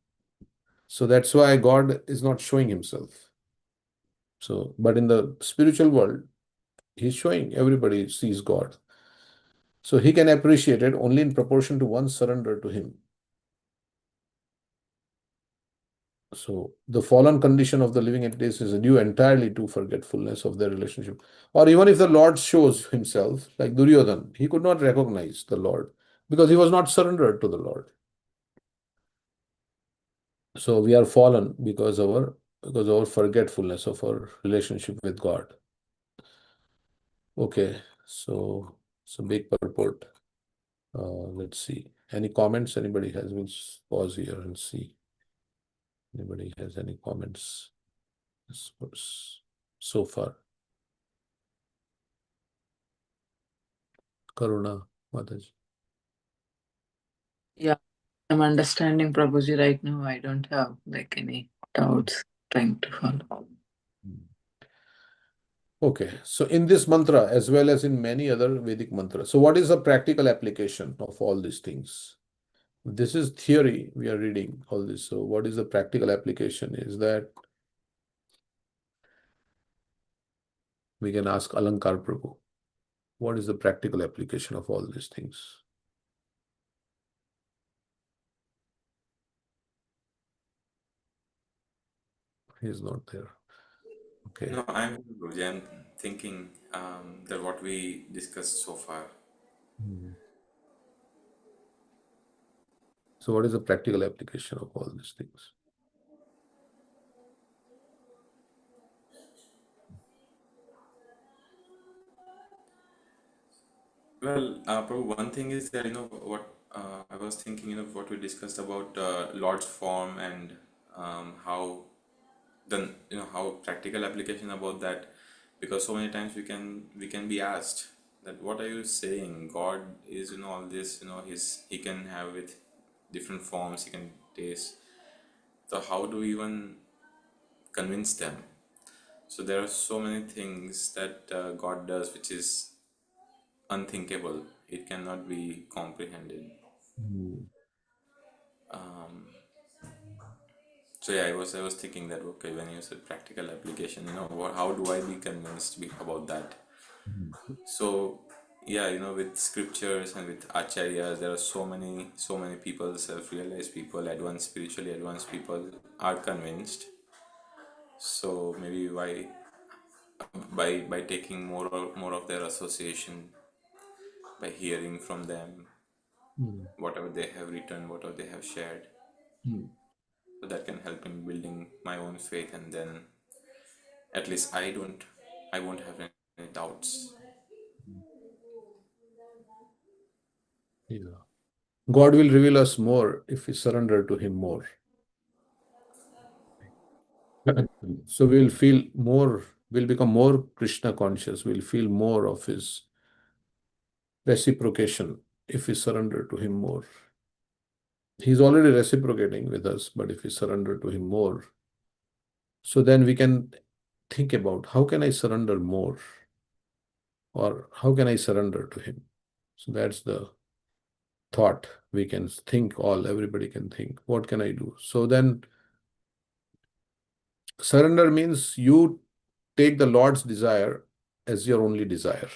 So that's why God is not showing himself. So, but in the spiritual world, he's showing, everybody sees God. So he can appreciate it only in proportion to one's surrender to him. So the fallen condition of the living entities is due entirely to forgetfulness of their relationship. Or even if the Lord shows himself, like Duryodhan, he could not recognize the Lord because he was not surrendered to the Lord. So we are fallen because of our forgetfulness of our relationship with God. Okay, so it's a big purport. Let's see. Any comments? Anybody has? We'll pause here and see. Anybody has any comments so far? Karuna, Mataji. Yeah, I'm understanding Prabhuji right now. I don't have like any doubts trying to follow. Okay, so in this mantra, as well as in many other Vedic mantras, so what is the practical application of all these things? This is theory, we are reading all this. So, what is the practical application? Is that we can ask Alankar Prabhu, what is the practical application of all these things? He is not there. Okay. No, I'm Guruji. I'm thinking that what we discussed so far. Mm. So what is the practical application of all these things? Well, Prabhu, one thing is that what I was thinking, what we discussed about Lord's form and how then how practical application about that, because so many times we can be asked that what are you saying? God is all this, he can have with different forms, he can taste. So how do we even convince them? So there are so many things that God does which is unthinkable. It cannot be comprehended. Mm. So yeah, I was thinking that okay, when you said practical application, how do I be convinced about that? Mm. So yeah, with scriptures and with acharyas, there are so many people, self-realized people, advanced spiritually advanced people are convinced. So maybe by taking more of their association, by hearing from them, Mm. whatever they have written, whatever they have shared, Mm. so that can help in building my own faith, and then at least I won't have any doubts. Yeah. God will reveal us more if we surrender to Him more. So we'll become more Krishna conscious, we'll feel more of His reciprocation if we surrender to Him more. He's already reciprocating with us, but if we surrender to Him more, so then we can think about how can I surrender more or how can I surrender to Him? So that's the thought we can think, everybody can think, what can I do? So then surrender means you take the Lord's desire as your only desire.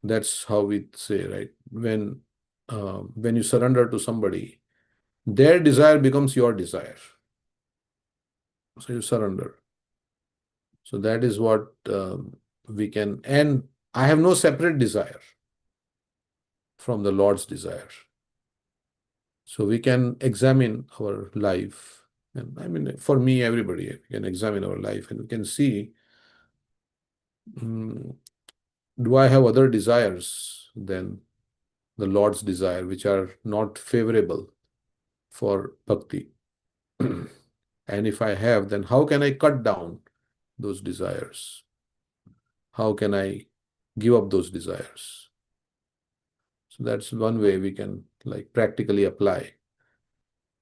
That's how we say, right? When you surrender to somebody, their desire becomes your desire. So you surrender. So that is what we can. And I have no separate desire from the Lord's desire. So we can examine our life. And I mean, for me, everybody we can examine our life and we can see, mm, do I have other desires than the Lord's desire, which are not favorable for bhakti? And if I have, then how can I cut down those desires? How can I give up those desires? So that's one way we can like practically apply.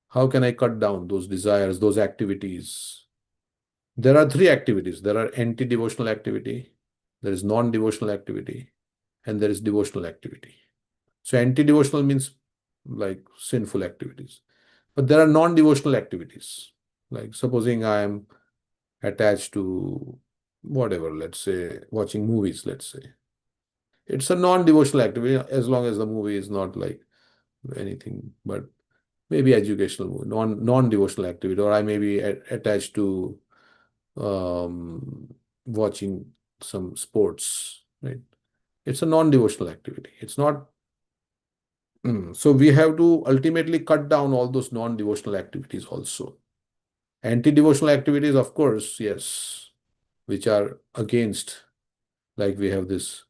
How can I cut down those desires, those activities? There are three activities. There are anti-devotional activity, there is non-devotional activity, and there is devotional activity. So anti-devotional means like sinful activities. But there are non-devotional activities. Like supposing I am attached to whatever, let's say watching movies, let's say. It's a non-devotional activity as long as the movie is not like anything, but maybe educational movie, non-devotional activity, or I may be attached to watching some sports, right? It's a non-devotional activity. It's not. So we have to ultimately cut down all those non-devotional activities also. Anti-devotional activities, of course, yes, which are against, like we have this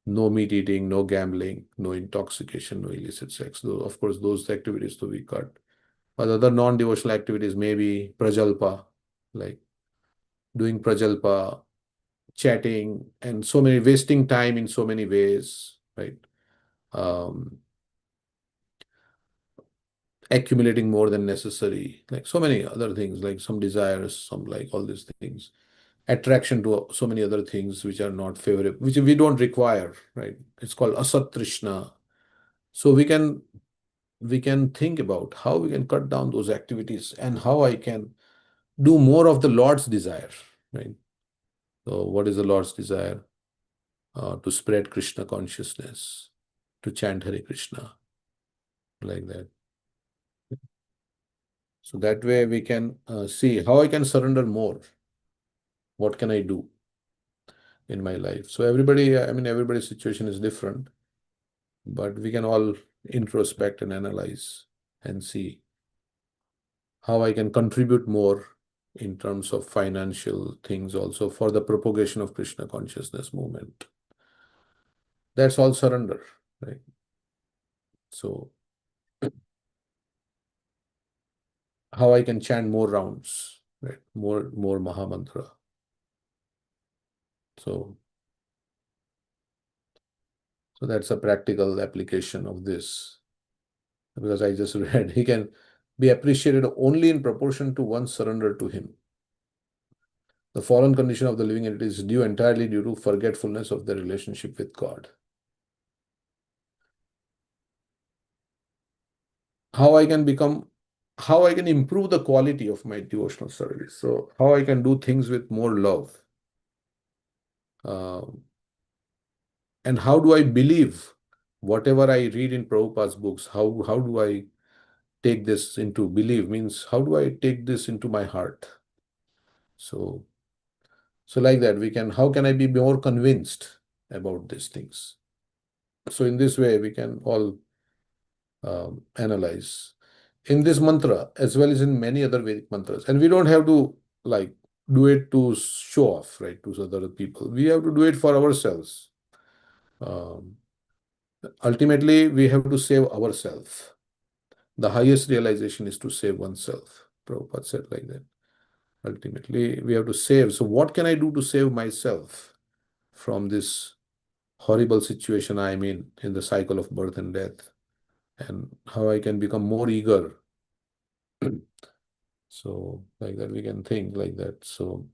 no meat eating, no gambling, no intoxication, no illicit sex. Though, of course, those activities to be cut. But other non-devotional activities, maybe prajalpa, like doing prajalpa, chatting, and so many wasting time in so many ways, right? Um, Accumulating more than necessary, like so many other things, like some desires, some like all these things, attraction to so many other things which are not favorable, which we don't require, right? It's called asat trishna. So we can think about how we can cut down those activities and how I can do more of the Lord's desire, right? So what is the Lord's desire? To spread Krishna consciousness, to chant Hare Krishna, like that. So that way we can see how I can surrender more. What can I do in my life? So everybody, I mean, everybody's situation is different. but we can all introspect and analyze and see how I can contribute more in terms of financial things also for the propagation of Krishna consciousness movement. That's all surrender, right? So how I can chant more rounds, right? More Mahamantra. So that's a practical application of this. Because I just read, he can be appreciated only in proportion to one's surrender to him. The fallen condition of the living entity is due entirely due to forgetfulness of their relationship with God. How I can improve the quality of my devotional service. So how I can do things with more love. And how do I believe whatever I read in Prabhupada's books? How do I take this into believe? Means how do I take this into my heart? So like that how can I be more convinced about these things? So in this way we can all analyze in this mantra as well as in many other Vedic mantras. And we don't have to like do it to show off, right, to other people. We have to do it for ourselves. Um, Ultimately, we have to save ourselves. The highest realization is to save oneself. Prabhupada said like that. Ultimately, we have to save. So what can I do to save myself from this horrible situation I'm in the cycle of birth and death? And how I can become more eager. So like that we can think like that. So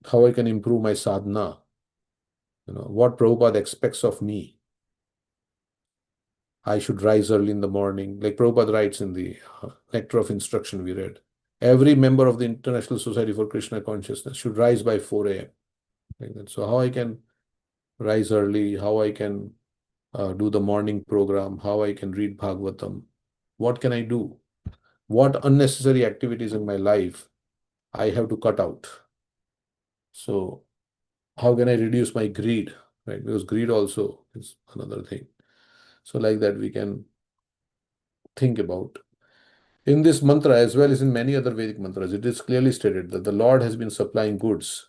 how I can improve my sadhana, what Prabhupada expects of me. I should rise early in the morning. Like Prabhupada writes in the Nectar of Instruction we read. Every member of the International Society for Krishna Consciousness should rise by 4 a.m. Like that. So how I can rise early, how I can do the morning program, how I can read Bhagavatam. What can I do? What unnecessary activities in my life I have to cut out? So how can I reduce my greed, right? Because greed also is another thing. So like that we can think about. In this mantra, as well as in many other Vedic mantras, it is clearly stated that the Lord has been supplying goods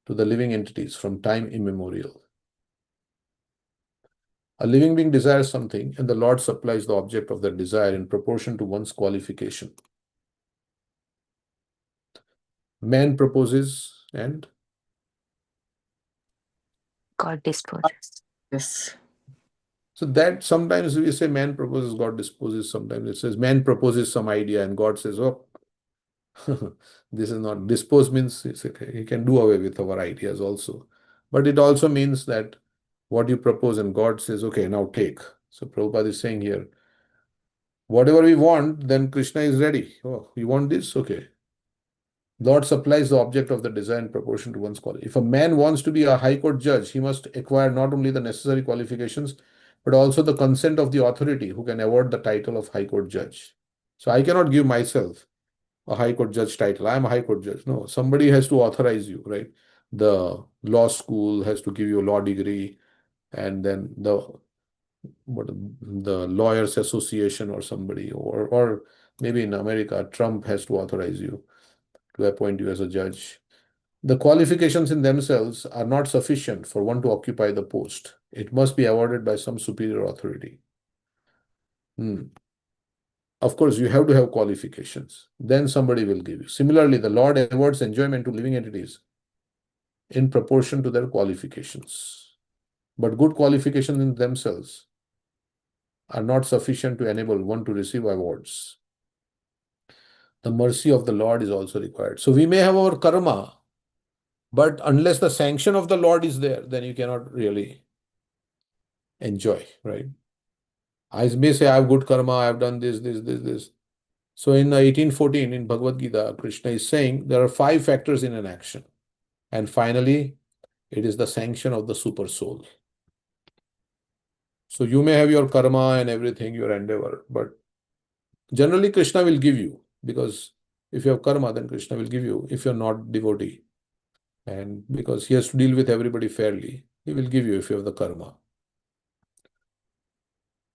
to the living entities from time immemorial. A living being desires something, and the Lord supplies the object of that desire in proportion to one's qualification. Man proposes, and God disposes. Yes. so that sometimes we say man proposes, God disposes. Sometimes it says man proposes some idea, and God says, "Oh, this is not dispose means it's okay. He can do away with our ideas also." But it also means that what you propose and God says, "Okay, now take." So Prabhupada is saying here, whatever we want, then Krishna is ready. Oh, you want this? Okay. Lord supplies the object of the desire in proportion to one's quality. If a man wants to be a high court judge, he must acquire not only the necessary qualifications, but also the consent of the authority who can award the title of high court judge. So I cannot give myself a high court judge title. I am a high court judge. No, somebody has to authorize you, right? The law school has to give you a law degree, and then the lawyers association or somebody, or maybe in America, Trump has to authorize you to appoint you as a judge. The qualifications in themselves are not sufficient for one to occupy the post. It must be awarded by some superior authority. Of course, you have to have qualifications. Then somebody will give you. Similarly, the Lord awards enjoyment to living entities in proportion to their qualifications. But good qualifications in themselves are not sufficient to enable one to receive awards. The mercy of the Lord is also required. So we may have our karma, but unless the sanction of the Lord is there, then you cannot really enjoy, right? I may say I have good karma, I have done this. So in 1814, in Bhagavad Gita, Krishna is saying there are 5 factors in an action. And finally, it is the sanction of the super soul. So you may have your karma and everything, your endeavor, but generally Krishna will give you, because if you have karma, then Krishna will give you if you're not devotee. And because he has to deal with everybody fairly, he will give you if you have the karma.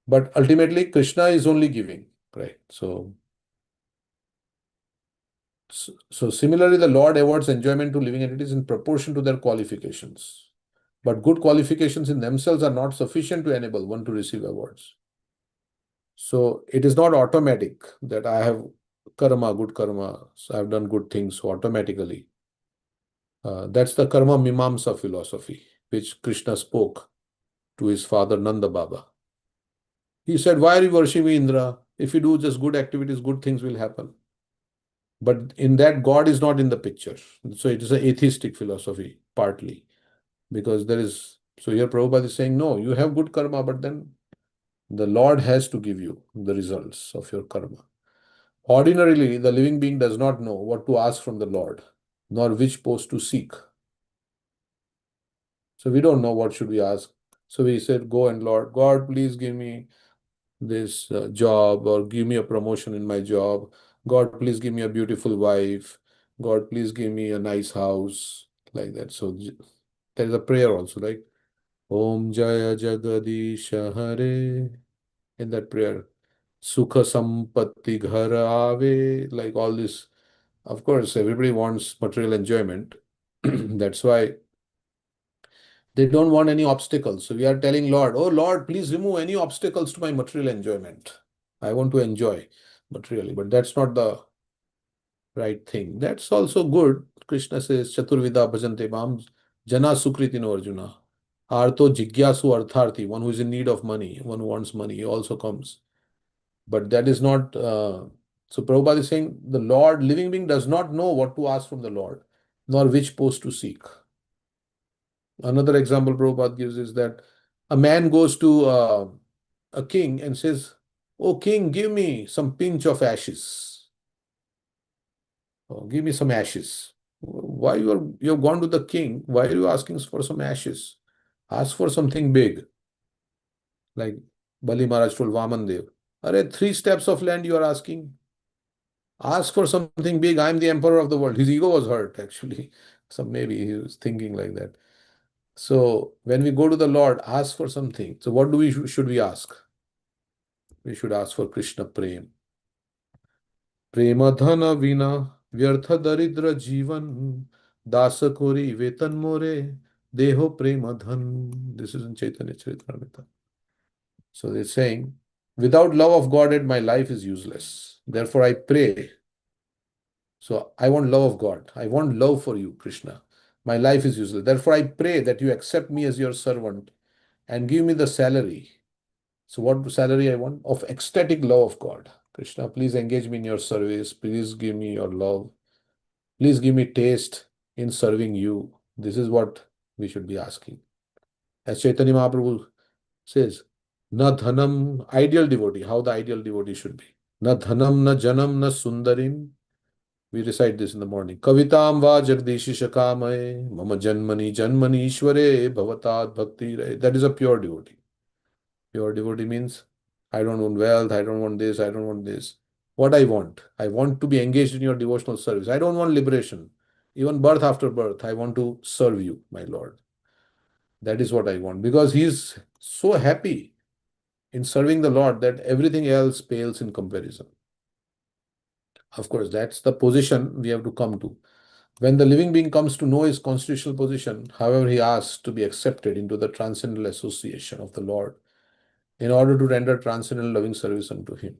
But ultimately, Krishna is only giving, right? So similarly, the Lord awards enjoyment to living entities in proportion to their qualifications. But good qualifications in themselves are not sufficient to enable one to receive awards. So it is not automatic that I have karma, good karma, so I've done good things, so automatically. That's the karma mimamsa philosophy, which Krishna spoke to his father Nanda Baba. He said, why are you worshiping Indra? If you do just good activities, good things will happen. But in that, God is not in the picture. So it is an atheistic philosophy, partly. Because there is, so here Prabhupada is saying, no, you have good karma, but then the Lord has to give you the results of your karma. Ordinarily, the living being does not know what to ask from the Lord, nor which post to seek. So we don't know what should we ask. So we said, go and Lord, God, please give me this job, or give me a promotion in my job. God, please give me a beautiful wife. God, please give me a nice house, like that. So there is a prayer also, like Om Jaya Jagadisha Hare. In that prayer, Sukha Sampatti Ghar Aave, like all this. Of course, everybody wants material enjoyment. That's why they don't want any obstacles. So we are telling Lord, oh Lord, please remove any obstacles to my material enjoyment. I want to enjoy materially, but that's not the right thing. That's also good. Krishna says, Chaturvida bhajante mam jana sukritino Arjuna. Artho jigyasu artharthi, one who is in need of money, one who wants money, he also comes. But that is not, so Prabhupada is saying the Lord, living being does not know what to ask from the Lord, nor which post to seek. Another example Prabhupada gives is that a man goes to a king and says, oh king, give me some pinch of ashes. Oh, give me some ashes. Why you've gone to the king? Why are you asking for some ashes? Ask for something big. Like Bali Maharaj told Vaman Dev. Are 3 steps of land you are asking? Ask for something big. I'm the emperor of the world. His ego was hurt, actually. So maybe he was thinking like that. So when we go to the Lord, ask for something. So what should we ask? We should ask for Krishna Prem. Prema dhana vina vyartha daridra jivan dasa kori vetan more deho prema dhan. This is in Chaitanya Charitamrita. So they're saying, without love of Godhead, my life is useless. Therefore, I pray. So I want love of God. I want love for you, Krishna. My life is useless. Therefore, I pray that you accept me as your servant and give me the salary. So what salary I want? Of ecstatic love of God. Krishna, please engage me in your service. Please give me your love. Please give me taste in serving you. This is what we should be asking. As Chaitanya Mahaprabhu says, na dhanam, ideal devotee, how the ideal devotee should be. Na dhanam, na janam, na sundarim. We recite this in the morning. Kavitam va jagdishi shakamaye, mama janmani janmani ishware bhavatat bhakti. That is a pure devotee. Pure devotee means I don't want wealth, I don't want this, I don't want this. What I want to be engaged in your devotional service. I don't want liberation. Even birth after birth, I want to serve you, my Lord. That is what I want, because he is so happy in serving the Lord that everything else pales in comparison. Of course, that's the position we have to come to. When the living being comes to know his constitutional position, however, he asks to be accepted into the transcendental association of the Lord in order to render transcendental loving service unto him.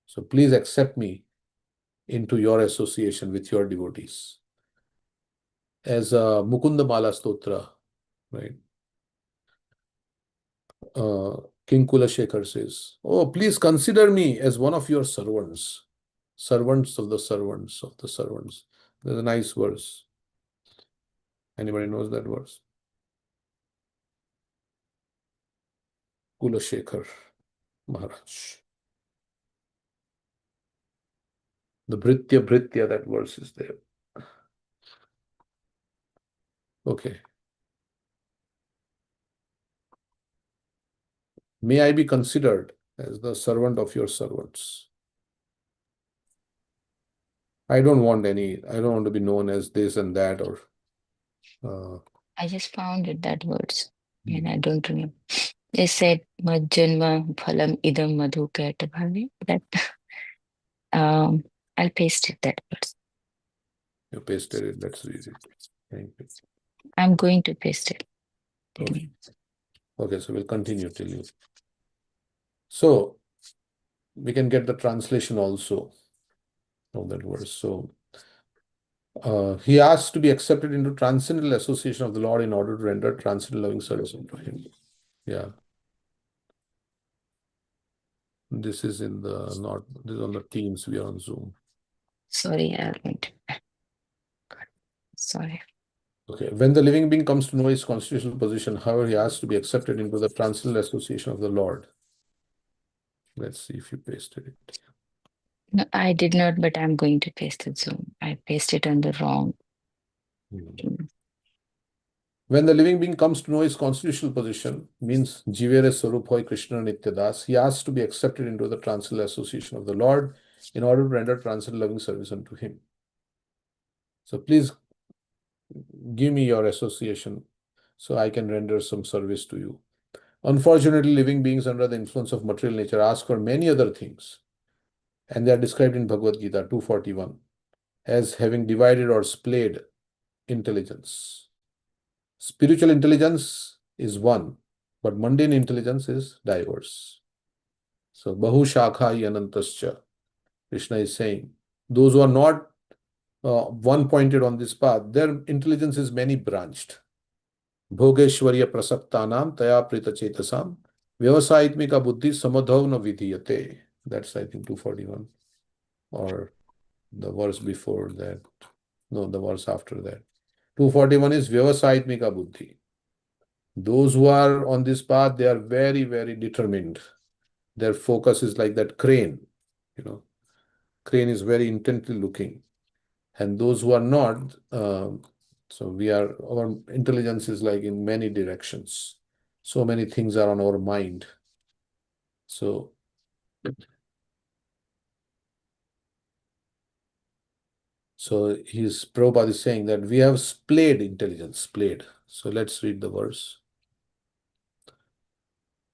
So please accept me into your association with your devotees. As Mukunda Mala Stotra, right? King Kula Shekhar says, oh, please consider me as one of your servants, servants of the servants of the servants. There's a nice verse. Anybody knows that verse? Kula Shekhar Maharaj. The Bhritya, that verse is there. Okay. May I be considered as the servant of your servants. I don't want to be known as this and that, or I just found it, that words, and I don't remember. They said Majjanma Phalam Idam Madhu Bhave. That I'll paste it that verse. You pasted it. Let's read it. Thank you. I'm going to paste it. Okay. Okay, so we'll continue till you. So we can get the translation also of that verse. So he asked to be accepted into transcendental association of the Lord in order to render transcendental loving service unto him. Yeah. This is in the not this is on the Teams. We are on Zoom. Sorry, I'll wait. Sorry. Okay. When the living being comes to know his constitutional position, however, he asks to be accepted into the transcendental association of the Lord. Let's see if you pasted it. No, I did not, but I'm going to paste it soon. I pasted on the wrong. When the living being comes to know his constitutional position, means Jivere Swarup Hoy Krishna Nityadas, he asks to be accepted into the transcendental association of the Lord in order to render transcendental loving service unto him. So please give me your association so I can render some service to you. Unfortunately, living beings under the influence of material nature ask for many other things, and they are described in Bhagavad Gita 241 as having divided or splayed intelligence. Spiritual intelligence is one, but mundane intelligence is diverse. So, Bahu Shakha Anantascha, Krishna is saying, those who are not one pointed on this path, their intelligence is many branched. Bhogeshwarya prasaktanam taya prita chetasam vyavasayitmika buddhi samadhav na vidhiyate. That's, I think, 241. Or the verse before that. No, the verse after that. 241 is vyavasayitmika buddhi. Those who are on this path, they are very, very determined. Their focus is like that crane. Crane is very intently looking. And those who are not, our intelligence is like in many directions. So many things are on our mind. So Prabhupada is saying that we have splayed intelligence, splayed. So let's read the verse.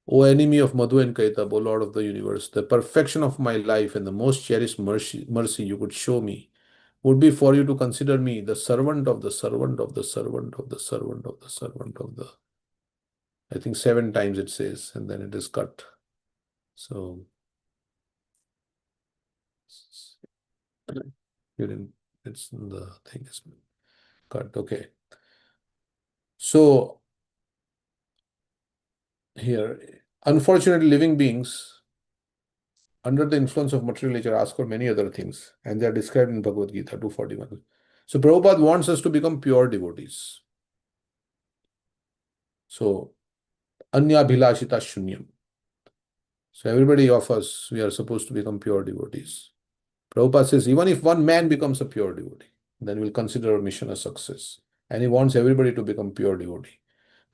O enemy of Madhu and Kaitab, O Lord of the universe, the perfection of my life and the most cherished mercy you could show me would be for you to consider me the servant of the servant of the servant of the servant of the servant of the. I think 7 times it says, and then it is cut. So it's the thing is cut. Okay. So here, unfortunately, living beings under the influence of material nature ask for many other things, and they are described in Bhagavad Gita 241. So Prabhupada wants us to become pure devotees. So Anya Bhilashita Shunyam. So everybody of us, we are supposed to become pure devotees. Prabhupada says, even if one man becomes a pure devotee, then we'll consider our mission a success. And he wants everybody to become pure devotee.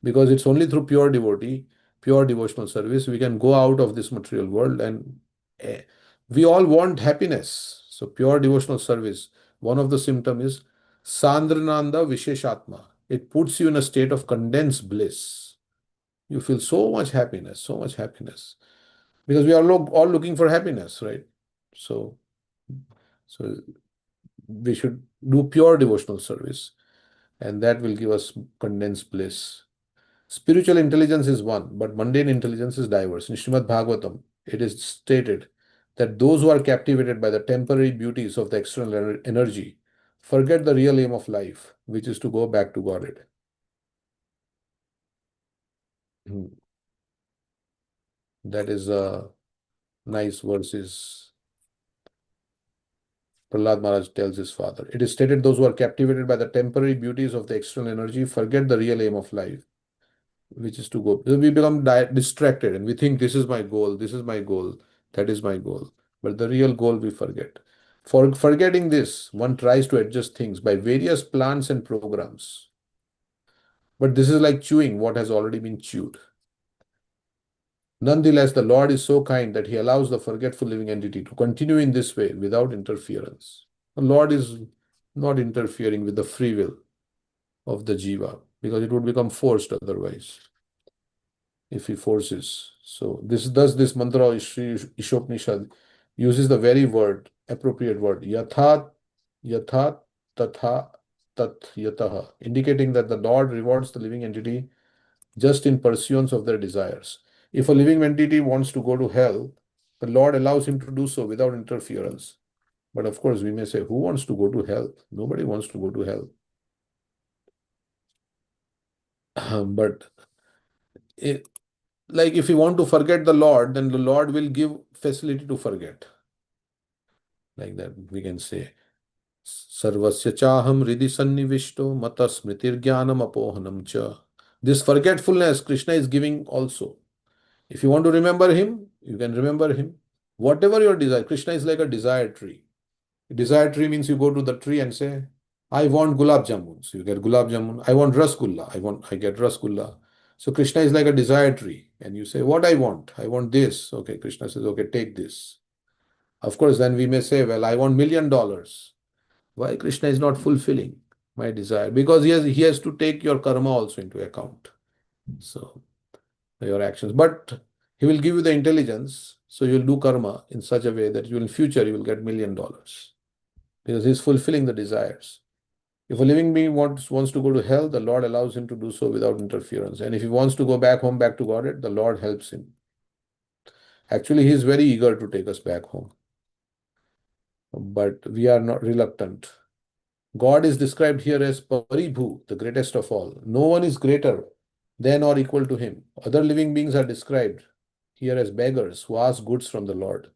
Because it's only through pure devotee, pure devotional service, we can go out of this material world, and we all want happiness. So pure devotional service, one of the symptoms is Sandrananda Visheshatma. It puts you in a state of condensed bliss. You feel so much happiness, so much happiness. Because we are all looking for happiness, right? So we should do pure devotional service, and that will give us condensed bliss. Spiritual intelligence is one, but mundane intelligence is diverse. In Srimad Bhagavatam, it is stated that those who are captivated by the temporary beauties of the external energy forget the real aim of life, which is to go back to Godhead. That is a nice verses Prahlad Maharaj tells his father. It is stated those who are captivated by the temporary beauties of the external energy forget the real aim of life, which is to go. We become distracted and we think this is my goal, this is my goal, that is my goal. But the real goal we forget. For forgetting this, one tries to adjust things by various plans and programs. But this is like chewing what has already been chewed. Nonetheless, the Lord is so kind that he allows the forgetful living entity to continue in this way without interference. The Lord is not interfering with the free will of the jiva because it would become forced otherwise. if he forces. So this mantra of Isopanishad uses the very word, appropriate word, yathat, yathat, tatha, tat, yataha, indicating that the Lord rewards the living entity just in pursuance of their desires. If a living entity wants to go to hell, the Lord allows him to do so without interference. But of course, we may say, who wants to go to hell? Nobody wants to go to hell. But it, like if you want to forget the Lord, then the Lord will give facility to forget. Like that, we can say, Sarvasya chaham ridhi sannivishto mata smritir jnanam apohanam cha. This forgetfulness Krishna is giving also. If you want to remember him, you can remember him. Whatever your desire, Krishna is like a desire tree. Desire tree means you go to the tree and say, I want gulab jamun. So you get gulab jamun. I want rasgulla. I get rasgulla. So Krishna is like a desire tree. And you say, what I want? I want this. Okay, Krishna says, okay, take this. Of course, then we may say, well, I want $1,000,000. Why Krishna is not fulfilling my desire? Because he has to take your karma also into account. So your actions. But he will give you the intelligence. So you'll do karma in such a way that you in future you will get $1,000,000. Because he's fulfilling the desires. If a living being wants to go to hell, the Lord allows him to do so without interference. And if he wants to go back home, back to Godhead, the Lord helps him. Actually, he is very eager to take us back home. But we are not reluctant. God is described here as Paribhu, the greatest of all. No one is greater than or equal to him. Other living beings are described here as beggars who ask goods from the Lord.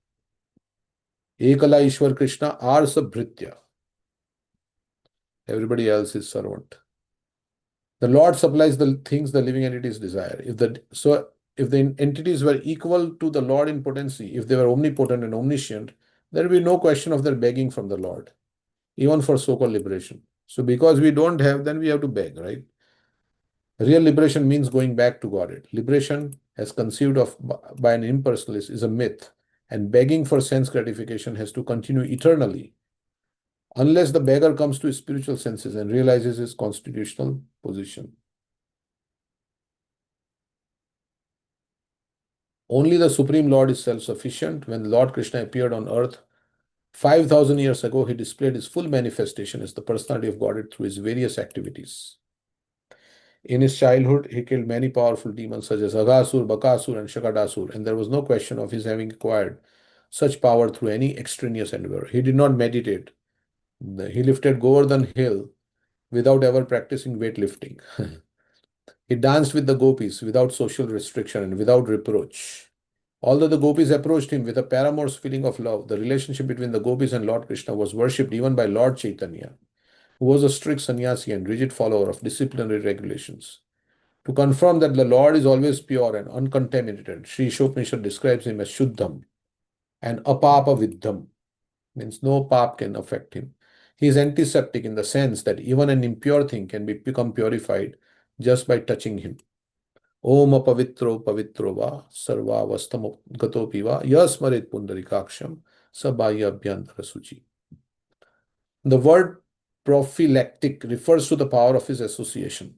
Ekala Ishwar Krishna Arsa Bhritya. Everybody else is servant. The Lord supplies the things the living entities desire. If the entities were equal to the Lord in potency, if they were omnipotent and omniscient, there will be no question of their begging from the Lord, even for so-called liberation. So because we don't have, then we have to beg, right? Real liberation means going back to Godhead. Liberation, as conceived of by an impersonalist, is a myth, and begging for sense gratification has to continue eternally, unless the beggar comes to his spiritual senses and realizes his constitutional position. Only the Supreme Lord is self-sufficient. When Lord Krishna appeared on earth 5,000 years ago, he displayed his full manifestation as the personality of Godhead through his various activities. In his childhood, he killed many powerful demons such as Aghasur, Bakasur, and Shakadasur, and there was no question of his having acquired such power through any extraneous endeavor. He did not meditate. He lifted Govardhan Hill without ever practicing weightlifting. He danced with the gopis without social restriction and without reproach. Although the gopis approached him with a paramour's feeling of love, the relationship between the gopis and Lord Krishna was worshipped even by Lord Chaitanya, who was a strict sannyasi and rigid follower of disciplinary regulations. To confirm that the Lord is always pure and uncontaminated, Sri Isopanishad describes him as Shuddham and Apapa Viddham, means no pap can affect him. He is antiseptic in the sense that even an impure thing can become purified just by touching him. Om apavitro pavitro va sarva vastam gatopi va yasmarit pundarikaksham sabaya abhyantara suchi. The word prophylactic refers to the power of his association.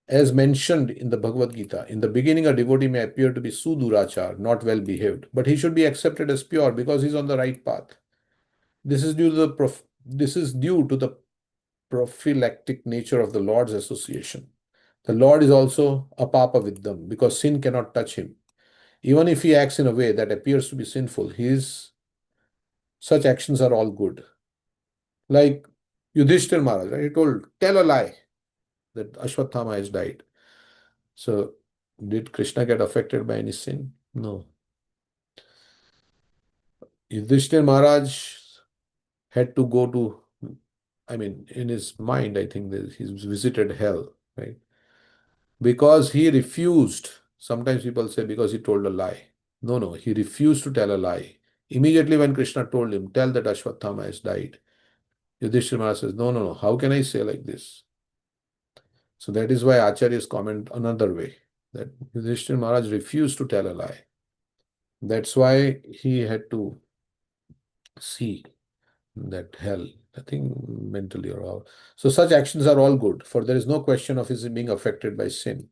As mentioned in the Bhagavad Gita, in the beginning a devotee may appear to be sudurachar, not well behaved, but he should be accepted as pure because he is on the right path. This is due to the prophylactic nature of the Lord's association. The Lord is also apapa with them because sin cannot touch him. Even if he acts in a way that appears to be sinful, such actions are all good. Like Yudhishthir Maharaj, right? He told, tell a lie that Ashwatthama has died. So did Krishna get affected by any sin? No. Yudhishthir Maharaj had to go to, in his mind, I think that he's visited hell, right? Because he refused. Sometimes people say because he told a lie. No, no, he refused to tell a lie. Immediately when Krishna told him, tell that Ashwatthama has died, Yudhishthira Maharaj says, no, no, no, how can I say like this? So that is why Acharyas comment another way, that Yudhishthira Maharaj refused to tell a lie. That's why he had to see that hell, I think mentally or how. So such actions are all good, for there is no question of his being affected by sin.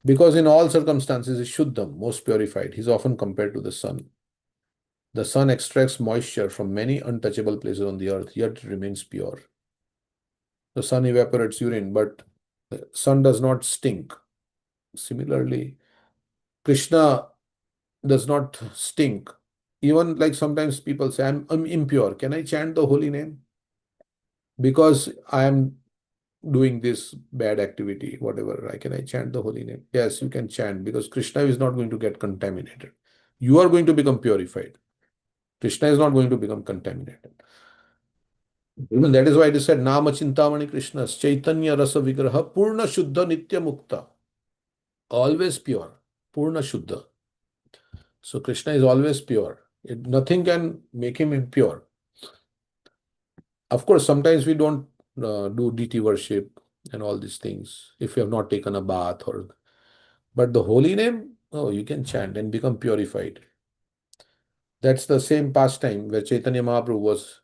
Because in all circumstances is Shuddham, most purified. He's often compared to the sun. The sun extracts moisture from many untouchable places on the earth, yet it remains pure. The sun evaporates urine, but the sun does not stink. Similarly, Krishna does not stink. Even like sometimes people say, I'm impure. Can I chant the holy name? Because I am doing this bad activity, whatever. Can I chant the holy name? Yes, you can chant because Krishna is not going to get contaminated. You are going to become purified. Krishna is not going to become contaminated. Even that is why it is said, Nama Chintamani Krishna, Chaitanya Rasa Vigraha, Purna Shuddha Nitya Mukta. Always pure, Purna Shuddha. So Krishna is always pure. Nothing can make him impure. Of course, sometimes we don't do deity worship and all these things if you have not taken a bath but the holy name, oh, you can chant and become purified. That's the same pastime where Chaitanya Mahaprabhu was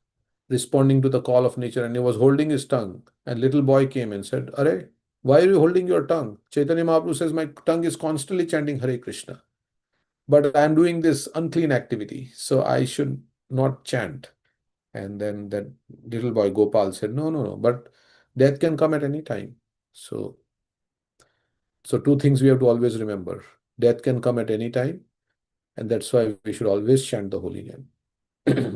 responding to the call of nature and he was holding his tongue. And little boy came and said, Are, why are you holding your tongue? Chaitanya Mahaprabhu says, My tongue is constantly chanting Hare Krishna. But I am doing this unclean activity, so I should not chant. And then that little boy Gopal said, No, but death can come at any time. So two things we have to always remember. Death can come at any time, and that's why we should always chant the holy name.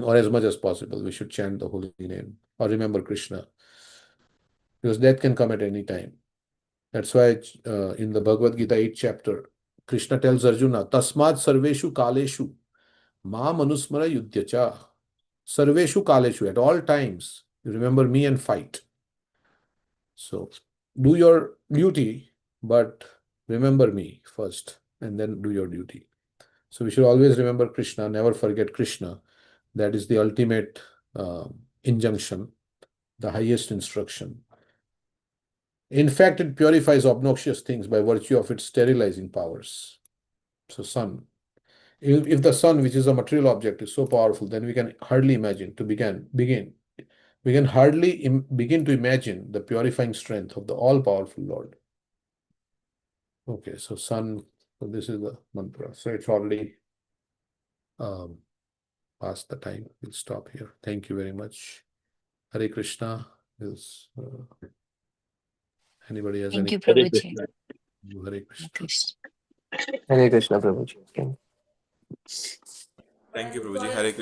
Or as much as possible, we should chant the holy name or remember Krishna. Because death can come at any time. That's why in the Bhagavad Gita 8th chapter, Krishna tells Arjuna, Tasmat sarveshu kaleshu ma manusmara yudhyacha. Sarveshu kaleshu, at all times, you remember me and fight. So do your duty, but remember me first and then do your duty. So we should always remember Krishna, never forget Krishna. That is the ultimate injunction, the highest instruction. In fact, it purifies obnoxious things by virtue of its sterilizing powers. So sun, if the sun, which is a material object, is so powerful, then we can hardly imagine we can hardly begin to imagine the purifying strength of the all-powerful Lord. Okay, so sun, so this is the mantra. So it's already past the time. We'll stop here. Thank you very much. Hare Krishna. Anybody has Thank any? you, Hare Prabhuji. Krishna. Hare Krishna. Krishna. Hare Krishna, Prabhuji. Thank you, Prabhuji. Hare Krishna.